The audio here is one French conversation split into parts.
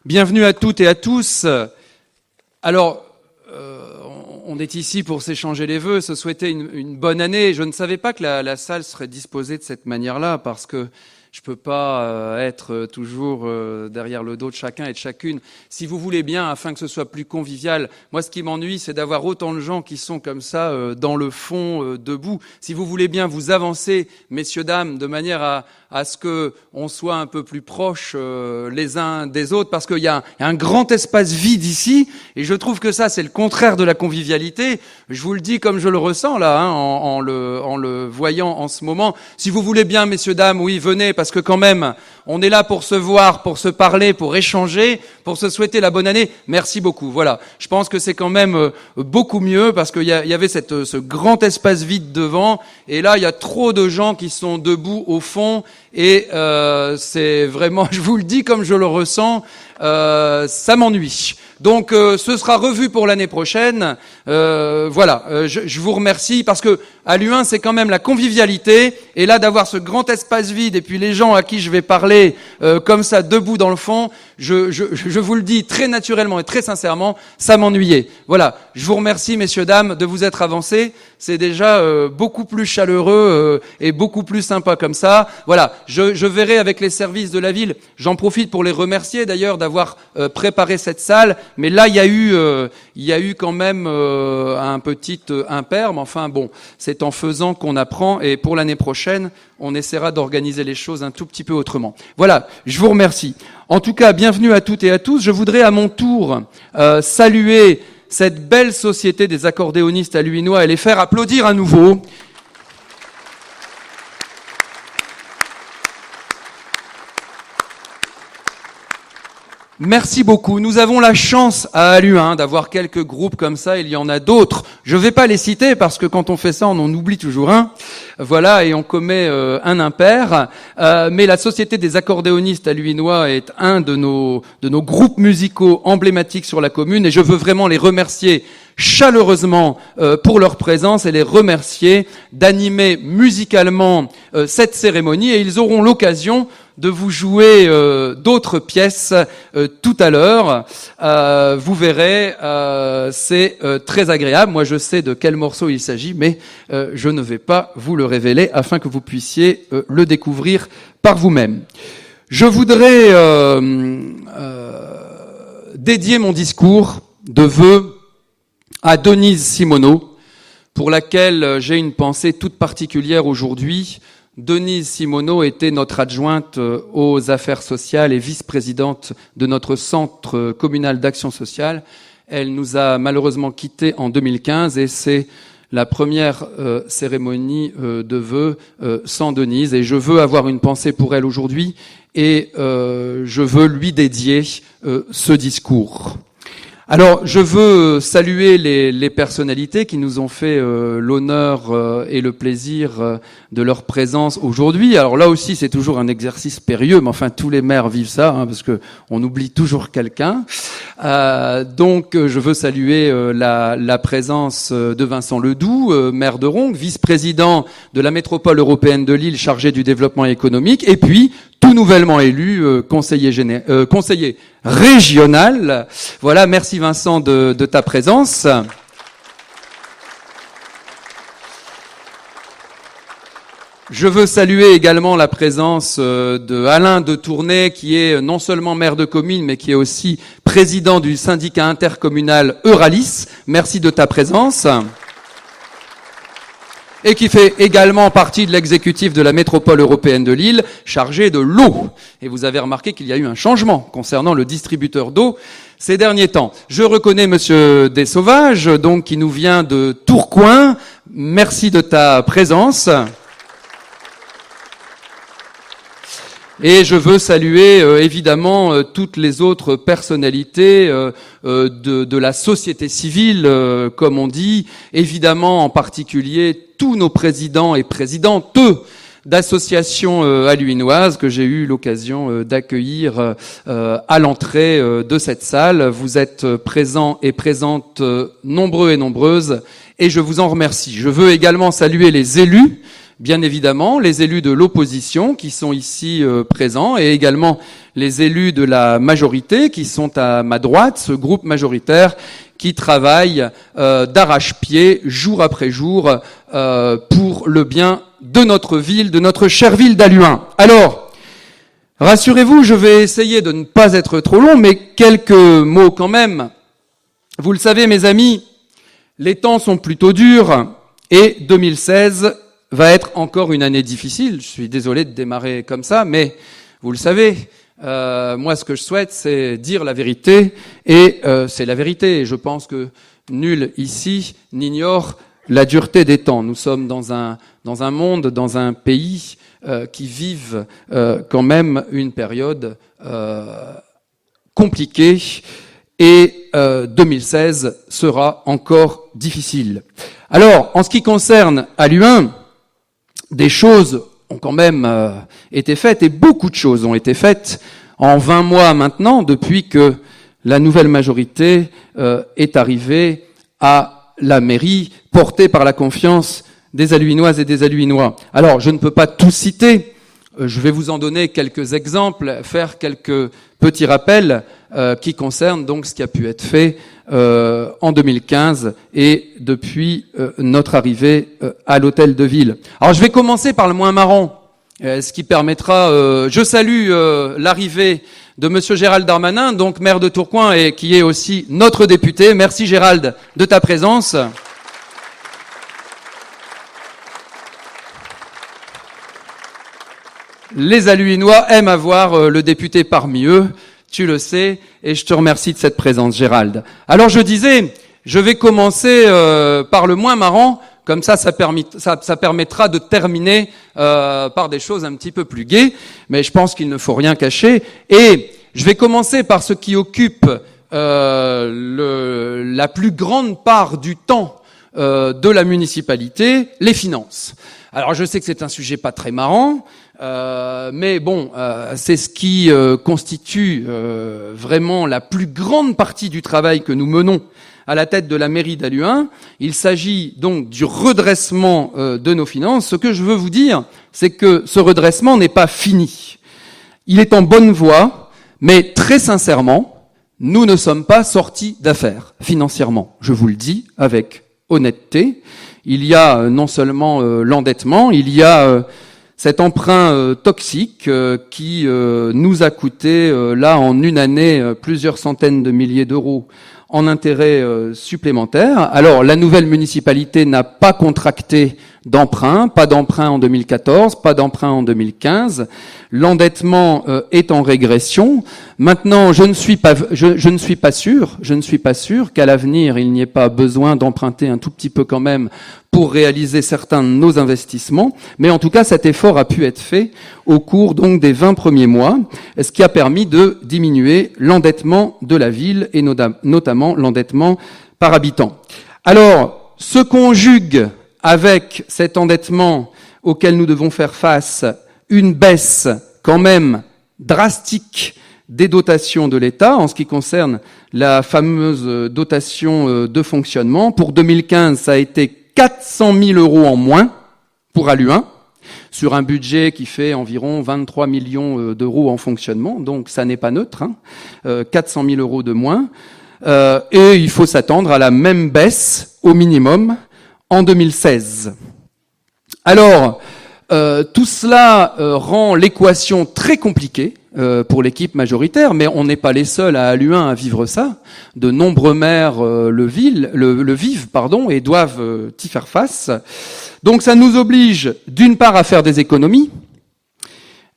Bienvenue à toutes et à tous. Alors, on est ici pour s'échanger les vœux, se souhaiter une bonne année. Je ne savais pas que la salle serait disposée de cette manière-là, parce que je peux pas être toujours derrière le dos de chacun et de chacune. Si vous voulez bien, afin que ce soit plus convivial, moi ce qui m'ennuie, c'est d'avoir autant de gens qui sont comme ça dans le fond, debout. Si vous voulez bien vous avancer, messieurs, dames, de manière à ce que on soit un peu plus proches les uns des autres, parce qu'il y a un grand espace vide ici, et je trouve que ça, c'est le contraire de la convivialité. Je vous le dis comme je le ressens là, hein, en le voyant en ce moment. Si vous voulez bien, messieurs, dames, oui, venez, parce que quand même, on est là pour se voir, pour se parler, pour échanger, pour se souhaiter la bonne année. Merci beaucoup. Voilà. Je pense que c'est quand même beaucoup mieux, parce qu'il y avait ce grand espace vide devant, et là, il y a trop de gens qui sont debout au fond, et c'est vraiment, je vous le dis comme je le ressens, ça m'ennuie. Donc ce sera revu pour l'année prochaine. Voilà, je vous remercie, parce que à l'U1 c'est quand même la convivialité, et là d'avoir ce grand espace vide et puis les gens à qui je vais parler comme ça debout dans le fond, je vous le dis très naturellement et très sincèrement, ça m'ennuyait. Voilà, je vous remercie messieurs dames de vous être avancés. C'est déjà beaucoup plus chaleureux et beaucoup plus sympa comme ça. Voilà, je verrai avec les services de la ville. J'en profite pour les remercier d'ailleurs d'avoir préparé cette salle. Mais là, il y a eu quand même un petit impair. Mais enfin bon, c'est en faisant qu'on apprend. Et pour l'année prochaine, on essaiera d'organiser les choses un tout petit peu autrement. Voilà, je vous remercie. En tout cas, bienvenue à toutes et à tous. Je voudrais à mon tour saluer cette belle société des accordéonistes alluinois et les faire applaudir à nouveau. Merci beaucoup. Nous avons la chance à Alluin d'avoir quelques groupes comme ça. Il y en a d'autres. Je ne vais pas les citer parce que quand on fait ça, on en oublie toujours un. Voilà, et on commet un impair. Mais la Société des accordéonistes alluinois est un de nos groupes musicaux emblématiques sur la commune, et je veux vraiment les remercier chaleureusement pour leur présence et les remercier d'animer musicalement cette cérémonie, et ils auront l'occasion de vous jouer d'autres pièces tout à l'heure. Vous verrez, c'est très agréable. Moi, je sais de quel morceau il s'agit, mais je ne vais pas vous le révéler afin que vous puissiez le découvrir par vous-même. Je voudrais dédier mon discours de vœux à Denise Simoneau, pour laquelle j'ai une pensée toute particulière aujourd'hui. Denise Simoneau était notre adjointe aux affaires sociales et vice-présidente de notre centre communal d'action sociale. Elle nous a malheureusement quittés en 2015, et c'est la première cérémonie de vœux sans Denise. Et je veux avoir une pensée pour elle aujourd'hui, et je veux lui dédier ce discours. Alors, je veux saluer les personnalités qui nous ont fait l'honneur et le plaisir de leur présence aujourd'hui. Alors là aussi, c'est toujours un exercice périlleux, mais enfin, tous les maires vivent ça, hein, parce que on oublie toujours quelqu'un. Donc, je veux saluer la présence de Vincent Ledoux, maire de Ronques, vice-président de la métropole européenne de Lille, chargé du développement économique, et puis tout nouvellement élu conseiller régional. Voilà, merci Vincent de ta présence. Je veux saluer également la présence de Alain de Tournai, qui est non seulement maire de commune, mais qui est aussi président du syndicat intercommunal Euralis. Merci de ta présence. Et qui fait également partie de l'exécutif de la métropole européenne de Lille, chargé de l'eau. Et vous avez remarqué qu'il y a eu un changement concernant le distributeur d'eau ces derniers temps. Je reconnais Monsieur Dessauvages, donc, qui nous vient de Tourcoing. Merci de ta présence. Et je veux saluer évidemment toutes les autres personnalités de la société civile, comme on dit, évidemment en particulier tous nos présidents et présidentes d'associations alluinoises que j'ai eu l'occasion d'accueillir à l'entrée de cette salle. Vous êtes présents et présentes nombreux et nombreuses, et je vous en remercie. Je veux également saluer les élus, bien évidemment les élus de l'opposition qui sont ici présents et également les élus de la majorité qui sont à ma droite, ce groupe majoritaire qui travaille d'arrache-pied jour après jour pour le bien de notre ville, de notre chère ville d'Halluin. Alors, rassurez-vous, je vais essayer de ne pas être trop long, mais quelques mots quand même. Vous le savez, mes amis, les temps sont plutôt durs et 2016 va être encore une année difficile. Je suis désolé de démarrer comme ça, mais vous le savez, moi ce que je souhaite, c'est dire la vérité et c'est la vérité. Et je pense que nul ici n'ignore la dureté des temps. Nous sommes dans un monde, dans un pays qui vivent quand même une période compliquée et 2016 sera encore difficile. Alors, en ce qui concerne Halluin, des choses ont quand même été faites et beaucoup de choses ont été faites en 20 mois maintenant depuis que la nouvelle majorité est arrivée à la mairie portée par la confiance des Halluinoises et des Halluinois. Alors, je ne peux pas tout citer, je vais vous en donner quelques exemples, faire quelques petits rappels qui concernent donc ce qui a pu être fait en 2015 et depuis notre arrivée à l'hôtel de ville. Alors, je vais commencer par le moins marrant, ce qui permettra... je salue l'arrivée de Monsieur Gérald Darmanin, donc maire de Tourcoing et qui est aussi notre député. Merci Gérald de ta présence. Les Halluinois aiment avoir le député parmi eux, tu le sais, et je te remercie de cette présence, Gérald. Alors je disais, je vais commencer par le moins marrant, comme ça permettra de terminer par des choses un petit peu plus gaies, mais je pense qu'il ne faut rien cacher. Et je vais commencer par ce qui occupe la plus grande part du temps de la municipalité, les finances. Alors je sais que c'est un sujet pas très marrant, mais bon, c'est ce qui constitue vraiment la plus grande partie du travail que nous menons à la tête de la mairie d'Halluin. Il s'agit donc du redressement de nos finances. Ce que je veux vous dire, c'est que ce redressement n'est pas fini. Il est en bonne voie, mais très sincèrement, nous ne sommes pas sortis d'affaires financièrement. Je vous le dis avec honnêteté. Il y a non seulement l'endettement, il y a cet emprunt toxique qui nous a coûté, là, en une année, plusieurs centaines de milliers d'euros en intérêts supplémentaires. Alors, la nouvelle municipalité n'a pas contracté d'emprunt, pas d'emprunt en 2014, pas d'emprunt en 2015. L'endettement est en régression. Maintenant, je ne suis pas sûr qu'à l'avenir, il n'y ait pas besoin d'emprunter un tout petit peu quand même pour réaliser certains de nos investissements. Mais en tout cas, cet effort a pu être fait au cours donc des 20 premiers mois, ce qui a permis de diminuer l'endettement de la ville et notamment l'endettement par habitant. Alors, se conjugue avec cet endettement auquel nous devons faire face, une baisse quand même drastique des dotations de l'État en ce qui concerne la fameuse dotation de fonctionnement. Pour 2015, ça a été 400 000 euros en moins pour Halluin, sur un budget qui fait environ 23 millions d'euros en fonctionnement, donc ça n'est pas neutre, 400 000 euros de moins. Et il faut s'attendre à la même baisse au minimum en 2016. Alors, tout cela rend l'équation très compliquée pour l'équipe majoritaire, mais on n'est pas les seuls à Halluin à vivre ça. De nombreux maires le vivent, et doivent y faire face. Donc ça nous oblige d'une part à faire des économies,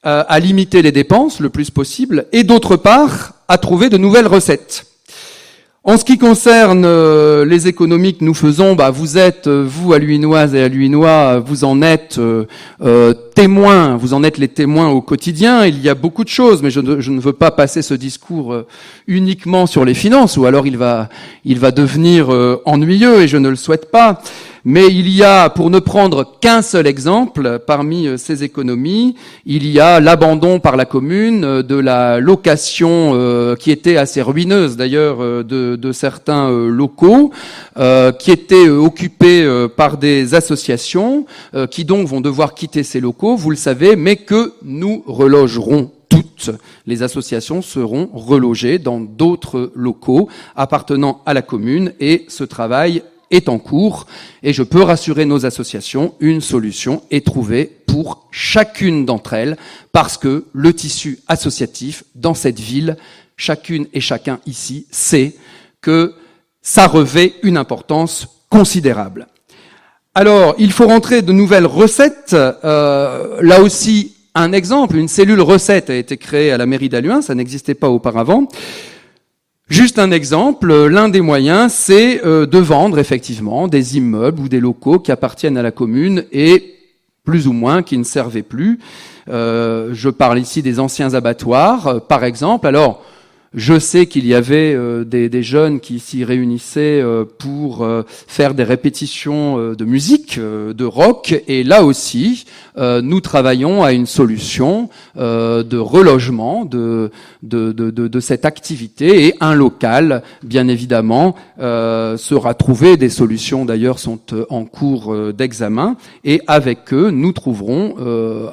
à limiter les dépenses le plus possible, et d'autre part à trouver de nouvelles recettes. En ce qui concerne les économies que nous faisons, vous êtes, vous, Halluinoises et Halluinois, vous en êtes témoins, vous en êtes les témoins au quotidien. Il y a beaucoup de choses, mais je ne veux pas passer ce discours uniquement sur les finances, ou alors il va devenir ennuyeux, et je ne le souhaite pas. Mais il y a, pour ne prendre qu'un seul exemple, parmi ces économies, il y a l'abandon par la commune de la location qui était assez ruineuse d'ailleurs de certains locaux qui étaient occupés par des associations qui donc vont devoir quitter ces locaux, vous le savez, mais que nous relogerons. Toutes les associations seront relogées dans d'autres locaux appartenant à la commune et ce travail est en cours et je peux rassurer nos associations, une solution est trouvée pour chacune d'entre elles parce que le tissu associatif dans cette ville, chacune et chacun ici sait que ça revêt une importance considérable. Alors, il faut rentrer de nouvelles recettes, là aussi un exemple, une cellule recette a été créée à la mairie d'Halluin, ça n'existait pas auparavant. Juste un exemple, l'un des moyens, c'est de vendre effectivement des immeubles ou des locaux qui appartiennent à la commune et plus ou moins qui ne servaient plus. Je parle ici des anciens abattoirs, par exemple. Alors, je sais qu'il y avait des jeunes qui s'y réunissaient pour faire des répétitions de musique, de rock, et là aussi, nous travaillons à une solution de relogement de cette activité, et un local, bien évidemment, sera trouvé. Des solutions, d'ailleurs, sont en cours d'examen, et avec eux, nous trouverons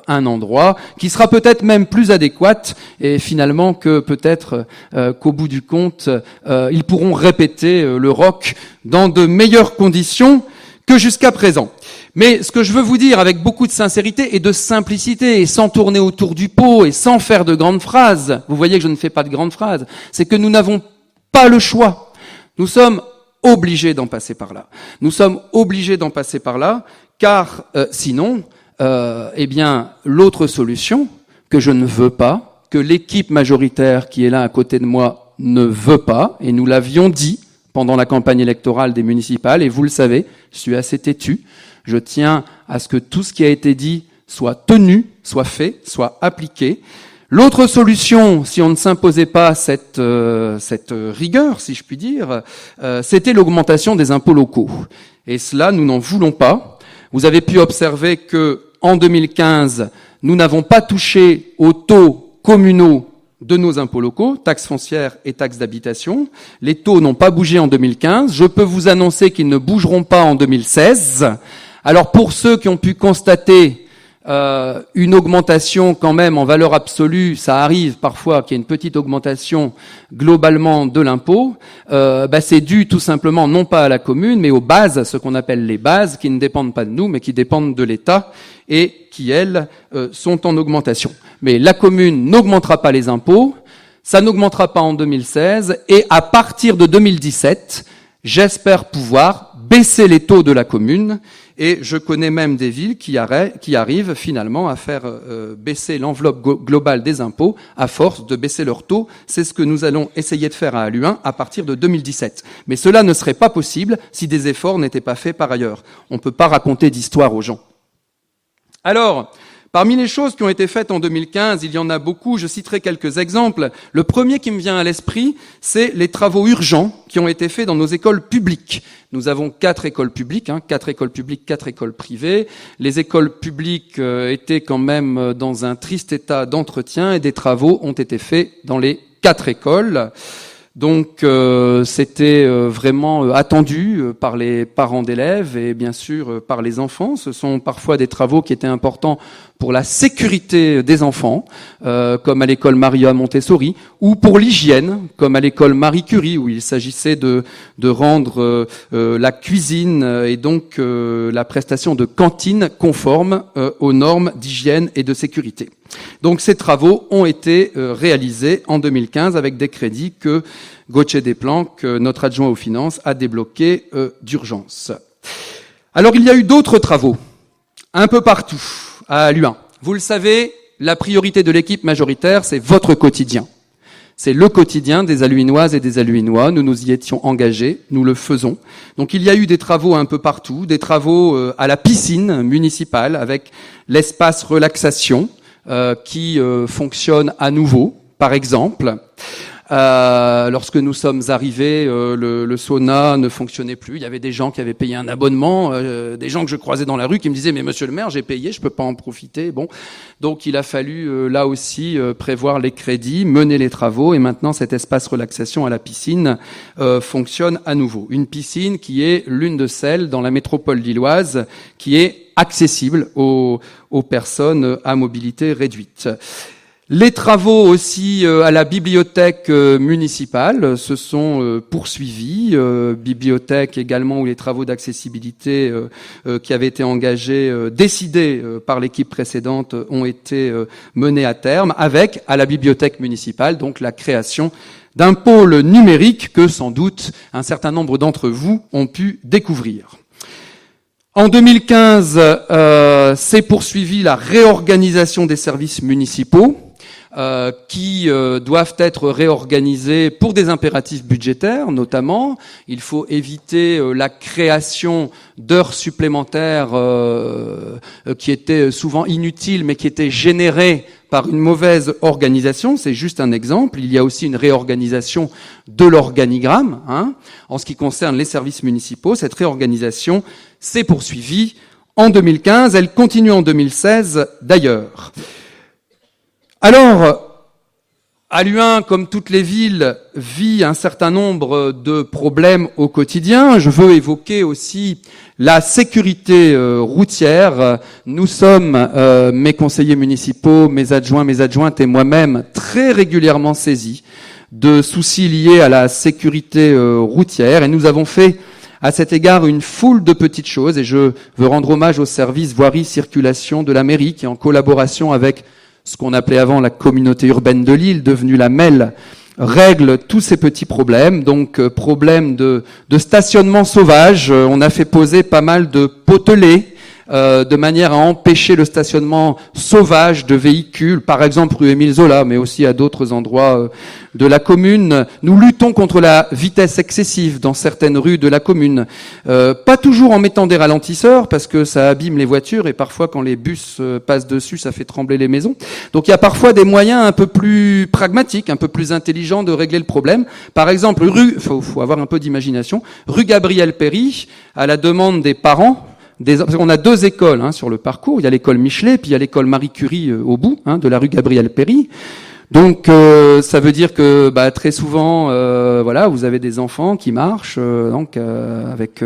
un endroit qui sera peut-être même plus adéquat, et finalement que peut-être qu'au bout du compte, ils pourront répéter le rock dans de meilleures conditions que jusqu'à présent. Mais ce que je veux vous dire avec beaucoup de sincérité et de simplicité, et sans tourner autour du pot, et sans faire de grandes phrases, vous voyez que je ne fais pas de grandes phrases, c'est que nous n'avons pas le choix. Nous sommes obligés d'en passer par là. Nous sommes obligés d'en passer par là, car sinon, eh bien, l'autre solution que je ne veux pas, que l'équipe majoritaire qui est là à côté de moi ne veut pas, et nous l'avions dit pendant la campagne électorale des municipales, et vous le savez, je suis assez têtu, je tiens à ce que tout ce qui a été dit soit tenu, soit fait, soit appliqué. L'autre solution, si on ne s'imposait pas cette rigueur, si je puis dire, c'était l'augmentation des impôts locaux. Et cela, nous n'en voulons pas. Vous avez pu observer que en 2015, nous n'avons pas touché au taux communaux de nos impôts locaux, taxes foncières et taxes d'habitation. Les taux n'ont pas bougé en 2015. Je peux vous annoncer qu'ils ne bougeront pas en 2016. Alors pour ceux qui ont pu constater une augmentation quand même en valeur absolue, ça arrive parfois qu'il y ait une petite augmentation globalement de l'impôt, c'est dû tout simplement non pas à la commune, mais aux bases, ce qu'on appelle les bases, qui ne dépendent pas de nous, mais qui dépendent de l'État et qui, elles, sont en augmentation. Mais la commune n'augmentera pas les impôts, ça n'augmentera pas en 2016, et à partir de 2017, j'espère pouvoir baisser les taux de la commune, et je connais même des villes qui arrivent finalement à faire baisser l'enveloppe globale des impôts à force de baisser leurs taux. C'est ce que nous allons essayer de faire à Halluin à partir de 2017. Mais cela ne serait pas possible si des efforts n'étaient pas faits par ailleurs. On ne peut pas raconter d'histoire aux gens. Alors, parmi les choses qui ont été faites en 2015, il y en a beaucoup, je citerai quelques exemples. Le premier qui me vient à l'esprit, c'est les travaux urgents qui ont été faits dans nos écoles publiques. Nous avons 4 écoles publiques, 4 écoles publiques, 4 écoles privées. Les écoles publiques étaient quand même dans un triste état d'entretien et des travaux ont été faits dans les 4 écoles. Donc c'était vraiment attendu par les parents d'élèves et bien sûr par les enfants. Ce sont parfois des travaux qui étaient importants pour la sécurité des enfants, comme à l'école Maria Montessori, ou pour l'hygiène, comme à l'école Marie Curie, où il s'agissait de rendre la cuisine et donc la prestation de cantine conforme aux normes d'hygiène et de sécurité. Donc ces travaux ont été réalisés en 2015 avec des crédits que Gauthier Desplanques, notre adjoint aux finances, a débloqués d'urgence. Alors il y a eu d'autres travaux, un peu partout, à Halluin. Vous le savez, la priorité de l'équipe majoritaire, c'est votre quotidien. C'est le quotidien des Halluinoises et des Halluinois. Nous nous y étions engagés, nous le faisons. Donc il y a eu des travaux un peu partout, des travaux à la piscine municipale avec l'espace relaxation qui fonctionne à nouveau, par exemple. Lorsque nous sommes arrivés, le sauna ne fonctionnait plus. Il y avait des gens qui avaient payé un abonnement, des gens que je croisais dans la rue qui me disaient « Mais monsieur le maire, j'ai payé, je peux pas en profiter. » Bon, donc il a fallu là aussi prévoir les crédits, mener les travaux, et maintenant cet espace relaxation à la piscine fonctionne à nouveau. Une piscine qui est l'une de celles dans la métropole lilloise qui est accessible aux personnes à mobilité réduite. Les travaux aussi à la bibliothèque municipale se sont poursuivis. Bibliothèque également où les travaux d'accessibilité qui avaient été engagés, décidés par l'équipe précédente, ont été menés à terme, avec à la bibliothèque municipale donc la création d'un pôle numérique que sans doute un certain nombre d'entre vous ont pu découvrir. En 2015, s'est poursuivie la réorganisation des services municipaux qui doivent être réorganisés pour des impératifs budgétaires notamment. Il faut éviter la création d'heures supplémentaires qui étaient souvent inutiles mais qui étaient générées par une mauvaise organisation. C'est juste un exemple. Il y a aussi une réorganisation de l'organigramme. En ce qui concerne les services municipaux, cette réorganisation s'est poursuivie en 2015. Elle continue en 2016 d'ailleurs. Alors, Halluin, comme toutes les villes, vit un certain nombre de problèmes au quotidien. Je veux évoquer aussi la sécurité routière. Nous sommes, mes conseillers municipaux, mes adjoints, mes adjointes et moi-même, très régulièrement saisis de soucis liés à la sécurité routière. Et nous avons fait à cet égard une foule de petites choses. Et je veux rendre hommage au service voirie-circulation de la mairie qui, en collaboration avec ce qu'on appelait avant la communauté urbaine de Lille, devenue la MEL, règle tous ces petits problèmes. Donc, problème de stationnement sauvage. On a fait poser pas mal de potelets de manière à empêcher le stationnement sauvage de véhicules, par exemple rue Émile Zola, mais aussi à d'autres endroits de la commune. Nous luttons contre la vitesse excessive dans certaines rues de la commune. Pas toujours en mettant des ralentisseurs, parce que ça abîme les voitures, et parfois quand les bus passent dessus, ça fait trembler les maisons. Donc il y a parfois des moyens un peu plus pragmatiques, un peu plus intelligents de régler le problème. Par exemple, faut avoir un peu d'imagination, rue Gabriel Péri, à la demande des parents, parce qu'on a deux écoles sur le parcours. Il y a l'école Michelet, puis il y a l'école Marie Curie au bout de la rue Gabriel Péri. Donc ça veut dire que très souvent voilà, vous avez des enfants qui marchent avec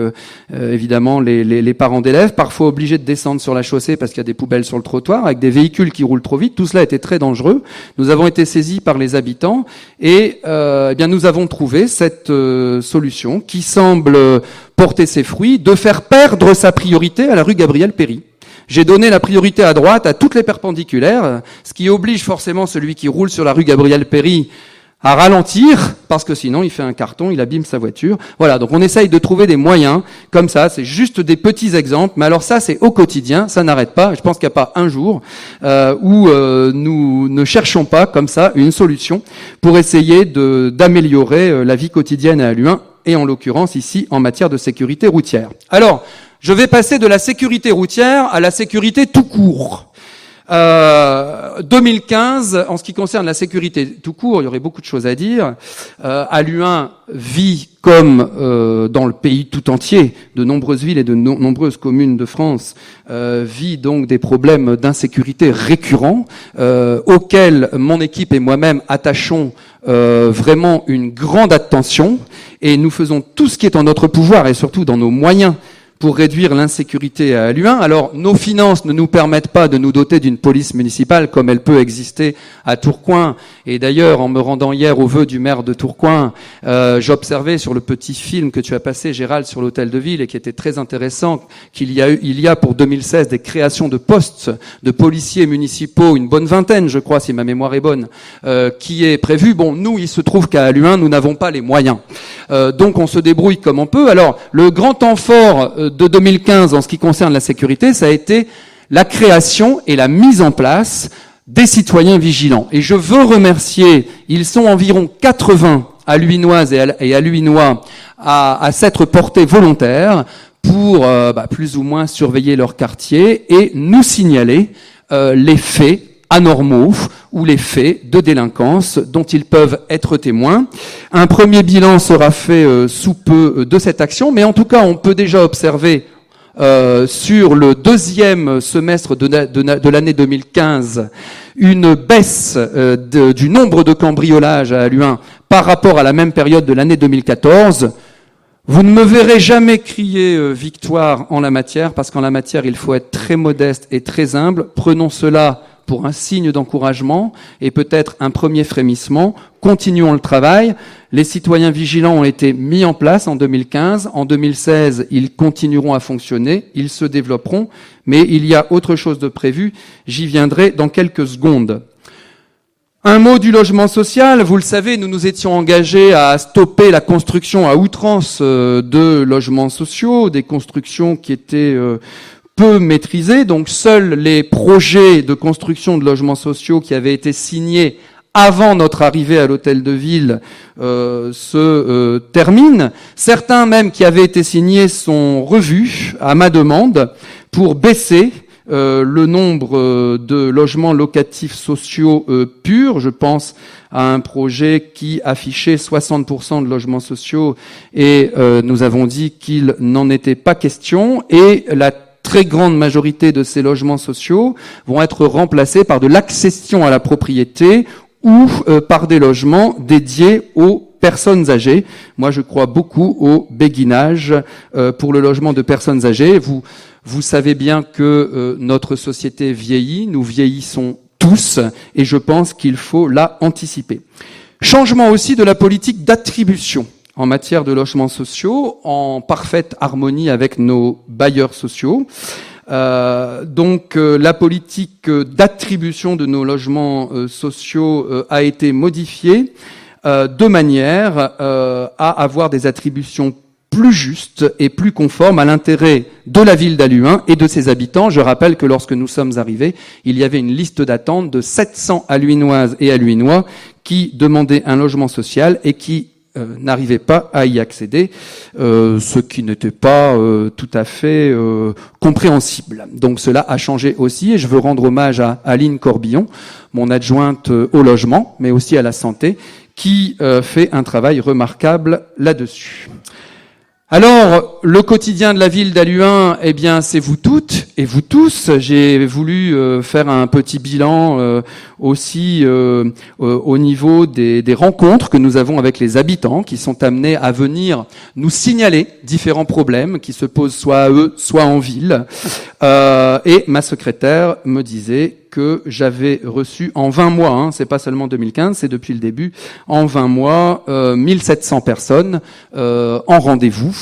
évidemment les parents d'élèves, parfois obligés de descendre sur la chaussée parce qu'il y a des poubelles sur le trottoir, avec des véhicules qui roulent trop vite. Tout cela était très dangereux. Nous avons été saisis par les habitants et eh bien nous avons trouvé cette solution qui semble porter ses fruits, de faire perdre sa priorité à la rue Gabriel Péri. J'ai donné la priorité à droite à toutes les perpendiculaires, ce qui oblige forcément celui qui roule sur la rue Gabriel Péri à ralentir, parce que sinon il fait un carton, il abîme sa voiture. Voilà, donc on essaye de trouver des moyens comme ça, c'est juste des petits exemples, mais alors ça c'est au quotidien, ça n'arrête pas. Je pense qu'il n'y a pas un jour où nous ne cherchons pas comme ça une solution pour essayer d'améliorer la vie quotidienne à Halluin, et en l'occurrence ici en matière de sécurité routière. Alors, je vais passer de la sécurité routière à la sécurité tout court. 2015, en ce qui concerne la sécurité tout court, il y aurait beaucoup de choses à dire. Halluin vit comme dans le pays tout entier, de nombreuses villes et de nombreuses communes de France, vit donc des problèmes d'insécurité récurrents auxquels mon équipe et moi-même attachons vraiment une grande attention, et nous faisons tout ce qui est en notre pouvoir et surtout dans nos moyens pour réduire l'insécurité à Halluin. Alors, nos finances ne nous permettent pas de nous doter d'une police municipale comme elle peut exister à Tourcoing. Et d'ailleurs, en me rendant hier au vœu du maire de Tourcoing, j'observais sur le petit film que tu as passé, Gérald, sur l'hôtel de ville, et qui était très intéressant, il y a pour 2016 des créations de postes de policiers municipaux, une bonne vingtaine, je crois, si ma mémoire est bonne, qui est prévue. Bon, nous, il se trouve qu'à Halluin, nous n'avons pas les moyens. Donc, on se débrouille comme on peut. Alors, le grand temps fort de 2015 en ce qui concerne la sécurité, ça a été la création et la mise en place des citoyens vigilants. Et je veux remercier, ils sont environ 80 Halluinoises et Halluinois à s'être portés volontaires pour plus ou moins surveiller leur quartier et nous signaler les faits anormaux ou les faits de délinquance dont ils peuvent être témoins. Un premier bilan sera fait sous peu de cette action, mais en tout cas, on peut déjà observer sur le deuxième semestre de l'année 2015 une baisse du nombre de cambriolages à Halluin par rapport à la même période de l'année 2014. Vous ne me verrez jamais crier victoire en la matière, parce qu'en la matière, il faut être très modeste et très humble. Prenons cela pour un signe d'encouragement et peut-être un premier frémissement. Continuons le travail. Les citoyens vigilants ont été mis en place en 2015. En 2016, ils continueront à fonctionner, ils se développeront, mais il y a autre chose de prévu. J'y viendrai dans quelques secondes. Un mot du logement social. Vous le savez, nous nous étions engagés à stopper la construction à outrance de logements sociaux, des constructions qui étaient peu maîtrisées. Donc seuls les projets de construction de logements sociaux qui avaient été signés avant notre arrivée à l'hôtel de ville se terminent. Certains même qui avaient été signés sont revus à ma demande pour baisser le nombre de logements locatifs sociaux purs. Je pense à un projet qui affichait 60% de logements sociaux et nous avons dit qu'il n'en était pas question, et la très grande majorité de ces logements sociaux vont être remplacés par de l'accession à la propriété ou par des logements dédiés aux personnes âgées. Moi, je crois beaucoup au béguinage pour le logement de personnes âgées. Vous savez bien que notre société vieillit, nous vieillissons tous, et je pense qu'il faut là anticiper. Changement aussi de la politique d'attribution en matière de logements sociaux, en parfaite harmonie avec nos bailleurs sociaux. La politique d'attribution de nos logements sociaux a été modifiée de manière à avoir des attributions plus justes et plus conformes à l'intérêt de la ville d'Halluin et de ses habitants. Je rappelle que lorsque nous sommes arrivés, il y avait une liste d'attente de 700 Halluinoises et Halluinois qui demandaient un logement social et qui n'arrivaient pas à y accéder, ce qui n'était pas tout à fait compréhensible. Donc cela a changé aussi, et je veux rendre hommage à Aline Corbillon, mon adjointe au logement, mais aussi à la santé, qui fait un travail remarquable là-dessus. Alors, le quotidien de la ville d'Halluin, eh bien, c'est vous toutes et vous tous. J'ai voulu faire un petit bilan aussi au niveau des rencontres que nous avons avec les habitants qui sont amenés à venir nous signaler différents problèmes qui se posent soit à eux, soit en ville. Et ma secrétaire me disait que j'avais reçu en 20 mois, c'est pas seulement 2015, c'est depuis le début, en 20 mois, 1700 personnes en rendez-vous.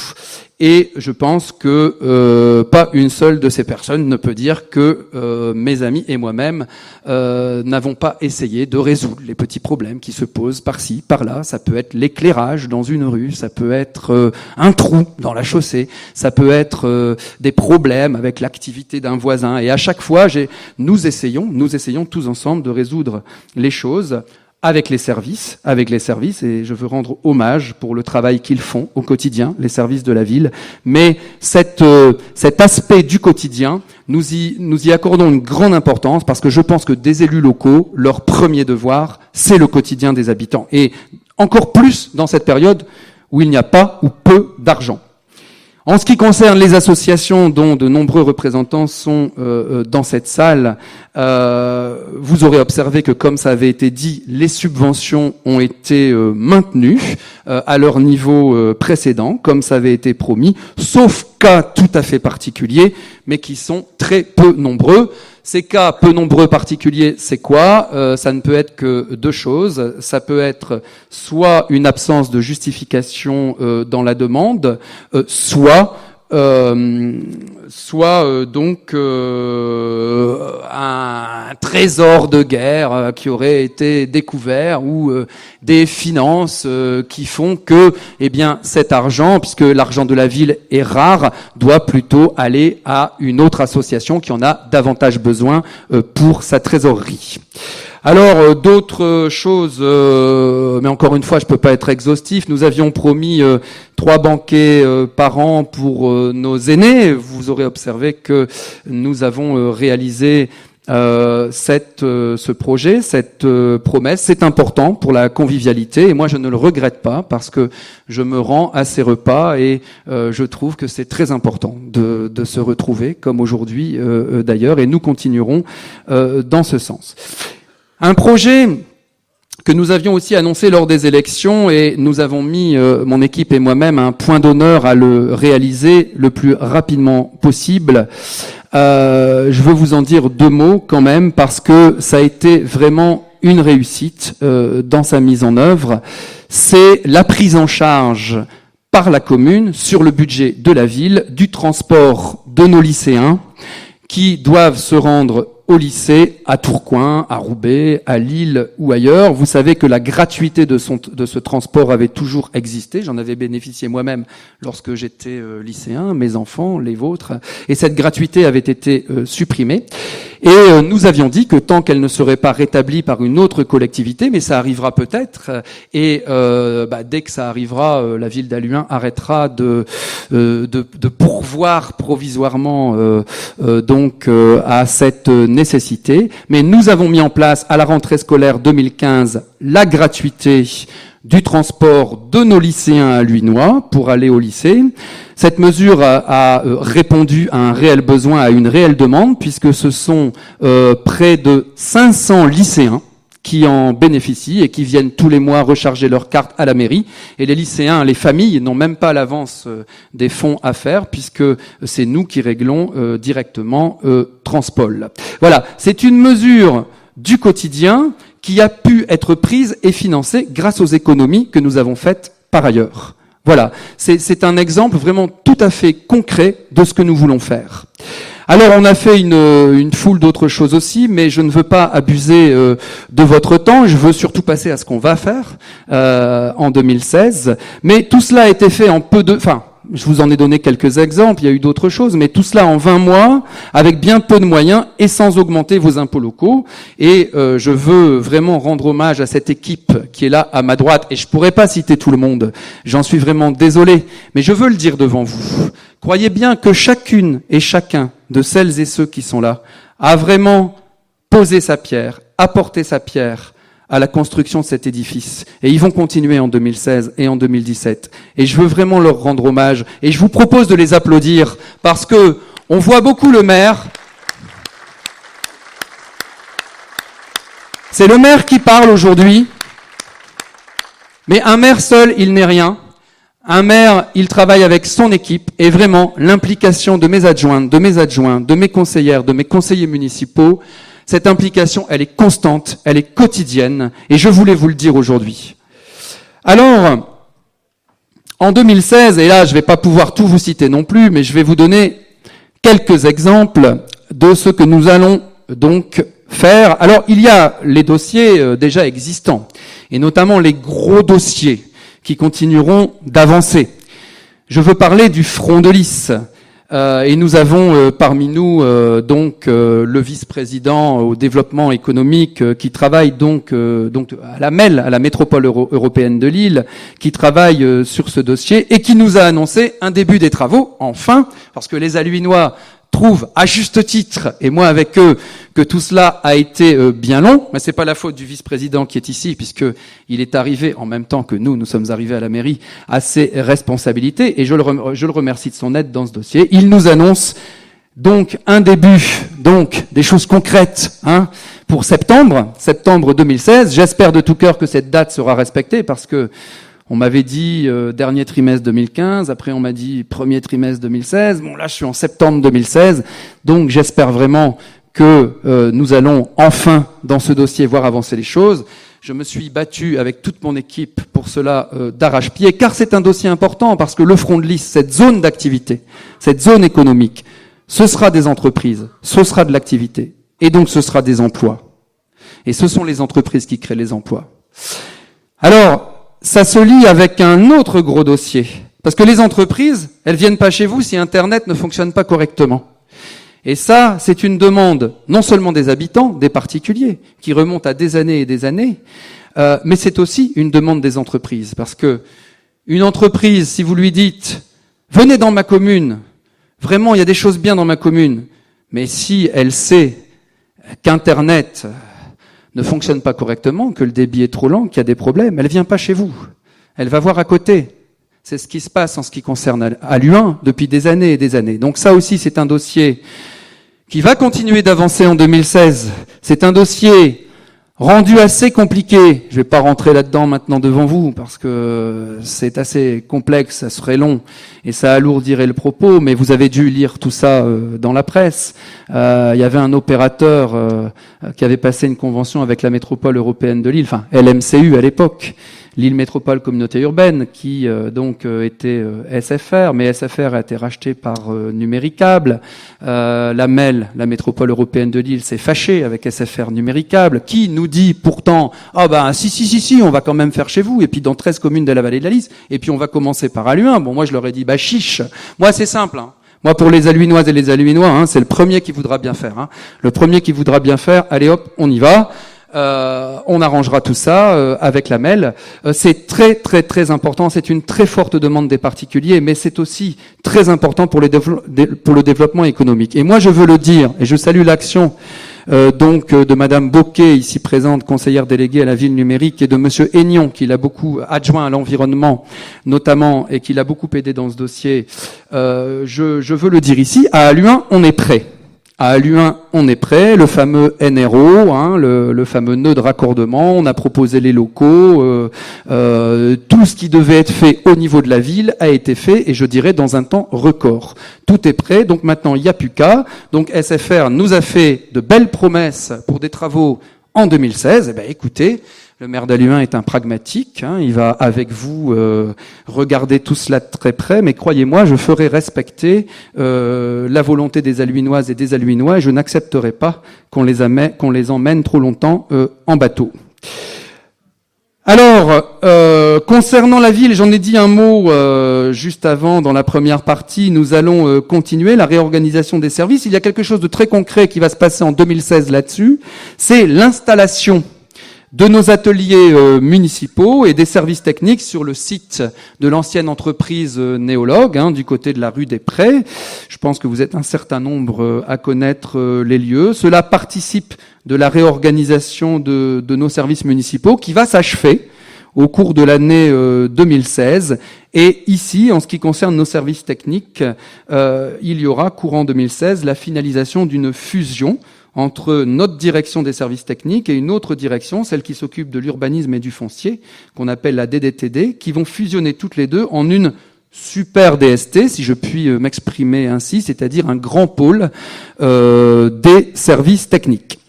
Et je pense que pas une seule de ces personnes ne peut dire que mes amis et moi-même n'avons pas essayé de résoudre les petits problèmes qui se posent par-ci, par-là. Ça peut être l'éclairage dans une rue, ça peut être un trou dans la chaussée, ça peut être des problèmes avec l'activité d'un voisin. Et à chaque fois, nous essayons tous ensemble de résoudre les choses avec les services, et je veux rendre hommage pour le travail qu'ils font au quotidien, les services de la ville. Mais cet aspect du quotidien, nous y accordons une grande importance, parce que je pense que des élus locaux, leur premier devoir, c'est le quotidien des habitants. Et encore plus dans cette période où il n'y a pas ou peu d'argent. En ce qui concerne les associations dont de nombreux représentants sont dans cette salle, vous aurez observé que, comme ça avait été dit, les subventions ont été maintenues à leur niveau précédent, comme ça avait été promis, sauf cas tout à fait particuliers, mais qui sont très peu nombreux. Ces cas peu nombreux particuliers, c'est quoi ? Ça ne peut être que deux choses. Ça peut être soit une absence de justification dans la demande, soit un trésor de guerre qui aurait été découvert, ou des finances qui font que, eh bien, cet argent, puisque l'argent de la ville est rare, doit plutôt aller à une autre association qui en a davantage besoin pour sa trésorerie. Alors, d'autres choses, mais encore une fois, je peux pas être exhaustif. Nous avions promis 3 banquets par an pour nos aînés. Vous aurez observé que nous avons réalisé ce projet, cette promesse. C'est important pour la convivialité et moi je ne le regrette pas parce que je me rends à ces repas et je trouve que c'est très important de se retrouver comme aujourd'hui d'ailleurs et nous continuerons dans ce sens. Un projet que nous avions aussi annoncé lors des élections et nous avons mis, mon équipe et moi-même, un point d'honneur à le réaliser le plus rapidement possible. Je veux vous en dire 2 mots quand même parce que ça a été vraiment une réussite dans sa mise en œuvre. C'est la prise en charge par la commune sur le budget de la ville du transport de nos lycéens qui doivent se rendre au lycée, à Tourcoing, à Roubaix, à Lille ou ailleurs. Vous savez que la gratuité de ce transport avait toujours existé. J'en avais bénéficié moi-même lorsque j'étais lycéen, mes enfants, les vôtres. Et cette gratuité avait été supprimée. Et nous avions dit que tant qu'elle ne serait pas rétablie par une autre collectivité, mais ça arrivera peut-être, et dès que ça arrivera, la ville d'Halluin arrêtera de pourvoir provisoirement à cette nécessité. Mais nous avons mis en place à la rentrée scolaire 2015 la gratuité du transport de nos lycéens halluinois pour aller au lycée. Cette mesure a répondu à un réel besoin, à une réelle demande, puisque ce sont près de 500 lycéens qui en bénéficient et qui viennent tous les mois recharger leur carte à la mairie. Et les lycéens, les familles n'ont même pas l'avance des fonds à faire, puisque c'est nous qui réglons directement Transpol. Voilà, c'est une mesure du quotidien qui a pu être prise et financée grâce aux économies que nous avons faites par ailleurs. Voilà, c'est un exemple vraiment tout à fait concret de ce que nous voulons faire. Alors on a fait une foule d'autres choses aussi, mais je ne veux pas abuser de votre temps, je veux surtout passer à ce qu'on va faire en 2016. Mais tout cela a été fait en je vous en ai donné quelques exemples, il y a eu d'autres choses, mais tout cela en 20 mois, avec bien peu de moyens et sans augmenter vos impôts locaux. Et je veux vraiment rendre hommage à cette équipe qui est là à ma droite. Et je pourrais pas citer tout le monde, j'en suis vraiment désolé, mais je veux le dire devant vous. Croyez bien que chacune et chacun de celles et ceux qui sont là a vraiment posé sa pierre, apporté sa pierre à la construction de cet édifice. Et ils vont continuer en 2016 et en 2017. Et je veux vraiment leur rendre hommage. Et je vous propose de les applaudir parce que on voit beaucoup le maire. C'est le maire qui parle aujourd'hui. Mais un maire seul, il n'est rien. Un maire, il travaille avec son équipe et vraiment l'implication de mes adjointes, de mes adjoints, de mes conseillères, de mes conseillers municipaux, cette implication, elle est constante, elle est quotidienne, et je voulais vous le dire aujourd'hui. Alors, en 2016, et là je ne vais pas pouvoir tout vous citer non plus, mais je vais vous donner quelques exemples de ce que nous allons donc faire. Alors, il y a les dossiers déjà existants, et notamment les gros dossiers qui continueront d'avancer. Je veux parler du front de lys. Et nous avons parmi nous le vice-président au développement économique qui travaille donc à la MEL, à la métropole européenne de Lille, qui travaille sur ce dossier et qui nous a annoncé un début des travaux, enfin, parce que les Halluinois trouvent à juste titre, et moi avec eux, que tout cela a été bien long, mais c'est pas la faute du vice-président qui est ici, puisque il est arrivé en même temps que nous sommes arrivés à la mairie, à ses responsabilités, et je le remercie de son aide dans ce dossier. Il nous annonce donc un début, des choses concrètes, pour septembre 2016. J'espère de tout cœur que cette date sera respectée, parce que on m'avait dit dernier trimestre 2015, après on m'a dit premier trimestre 2016. Bon, là je suis en septembre 2016, donc j'espère vraiment que nous allons enfin dans ce dossier voir avancer les choses. Je me suis battu avec toute mon équipe pour cela d'arrache-pied, car c'est un dossier important, parce que le front de lys, cette zone d'activité, cette zone économique, ce sera des entreprises, ce sera de l'activité, et donc ce sera des emplois. Et ce sont les entreprises qui créent les emplois. Alors, ça se lie avec un autre gros dossier. Parce que les entreprises, elles viennent pas chez vous si Internet ne fonctionne pas correctement. Et ça, c'est une demande non seulement des habitants, des particuliers, qui remonte à des années et des années, mais c'est aussi une demande des entreprises. Parce que une entreprise, si vous lui dites « Venez dans ma commune, vraiment, il y a des choses bien dans ma commune », mais si elle sait qu'Internet ne fonctionne pas correctement, que le débit est trop lent, qu'il y a des problèmes, elle vient pas chez vous. Elle va voir à côté. C'est ce qui se passe en ce qui concerne Aluin depuis des années et des années. Donc ça aussi, c'est un dossier qui va continuer d'avancer en 2016. C'est un dossier rendu assez compliqué. Je vais pas rentrer là-dedans maintenant devant vous parce que c'est assez complexe, ça serait long et ça alourdirait le propos, mais vous avez dû lire tout ça dans la presse. Il y avait un opérateur qui avait passé une convention avec la métropole européenne de Lille, enfin LMCU à l'époque, Lille Métropole Communauté Urbaine, qui était SFR, mais SFR a été racheté par Numéricable. La MEL, la Métropole Européenne de Lille, s'est fâchée avec SFR Numéricable, qui nous dit pourtant « Ah ben si, on va quand même faire chez vous, et puis dans 13 communes de la vallée de la Lys, et puis on va commencer par Aluin ». Bon, moi je leur ai dit « Bah chiche ». Moi c'est simple, hein. Moi, pour les Aluinoises et les Aluinois, hein, c'est le premier qui voudra bien faire. Hein. Le premier qui voudra bien faire, allez hop, on y va. On arrangera tout ça avec la MEL. C'est très très très important. C'est une très forte demande des particuliers, mais c'est aussi très important pour le développement économique. Et moi, je veux le dire, et je salue l'action de Madame Bocquet, ici présente, conseillère déléguée à la ville numérique, et de Monsieur Aignon, qui l'a beaucoup adjoint à l'environnement, notamment, et qui l'a beaucoup aidé dans ce dossier. Je veux le dire ici. À Aluin, on est prêt. À Aluin, on est prêt, le fameux NRO, hein, le fameux nœud de raccordement, on a proposé les locaux, tout ce qui devait être fait au niveau de la ville a été fait, et je dirais dans un temps record. Tout est prêt, donc maintenant il n'y a plus qu'à. Donc SFR nous a fait de belles promesses pour des travaux en 2016, eh ben écoutez, le maire d'Aluin est un pragmatique, hein, il va avec vous regarder tout cela de très près, mais croyez-moi, je ferai respecter la volonté des Aluinoises et des Aluinois, et je n'accepterai pas qu'on les emmène trop longtemps en bateau. Alors, concernant la ville, j'en ai dit un mot juste avant dans la première partie, nous allons continuer la réorganisation des services. Il y a quelque chose de très concret qui va se passer en 2016 là-dessus, c'est l'installation de nos ateliers municipaux et des services techniques sur le site de l'ancienne entreprise Néologue, hein, du côté de la rue des Prés. Je pense que vous êtes un certain nombre à connaître les lieux. Cela participe de la réorganisation de nos services municipaux qui va s'achever au cours de l'année 2016. Et ici, en ce qui concerne nos services techniques, il y aura, courant 2016, la finalisation d'une fusion entre notre direction des services techniques et une autre direction, celle qui s'occupe de l'urbanisme et du foncier, qu'on appelle la DDTD, qui vont fusionner toutes les deux en une super DST, si je puis m'exprimer ainsi, c'est-à-dire un grand pôle des services techniques.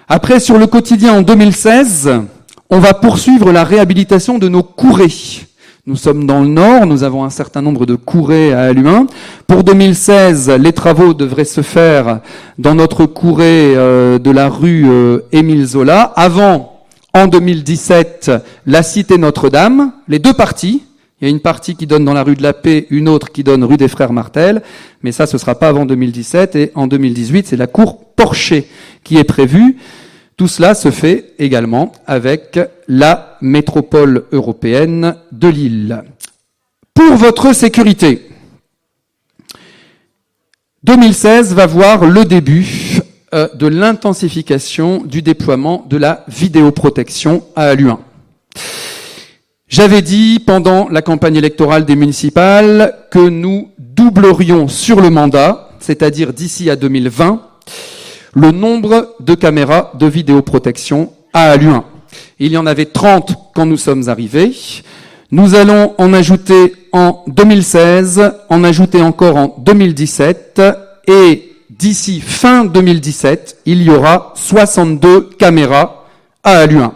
Après, sur le quotidien en 2016, on va poursuivre la réhabilitation de nos courées. Nous sommes dans le Nord, nous avons un certain nombre de courées à Aluin. Pour 2016, les travaux devraient se faire dans notre courée de la rue Émile Zola. Avant, en 2017, la cité Notre-Dame, les deux parties. Il y a une partie qui donne dans la rue de la Paix, une autre qui donne rue des Frères Martel. Mais ça, ce sera pas avant 2017. Et en 2018, c'est la cour Porcher qui est prévue. Tout cela se fait également avec la métropole européenne de Lille. Pour votre sécurité, 2016 va voir le début de l'intensification du déploiement de la vidéoprotection à Aluin. J'avais dit pendant la campagne électorale des municipales que nous doublerions sur le mandat, c'est-à-dire d'ici à 2020, le nombre de caméras de vidéoprotection à Aluin. Il y en avait 30 quand nous sommes arrivés. Nous allons en ajouter en 2016, en ajouter encore en 2017, et d'ici fin 2017, il y aura 62 caméras à Aluin.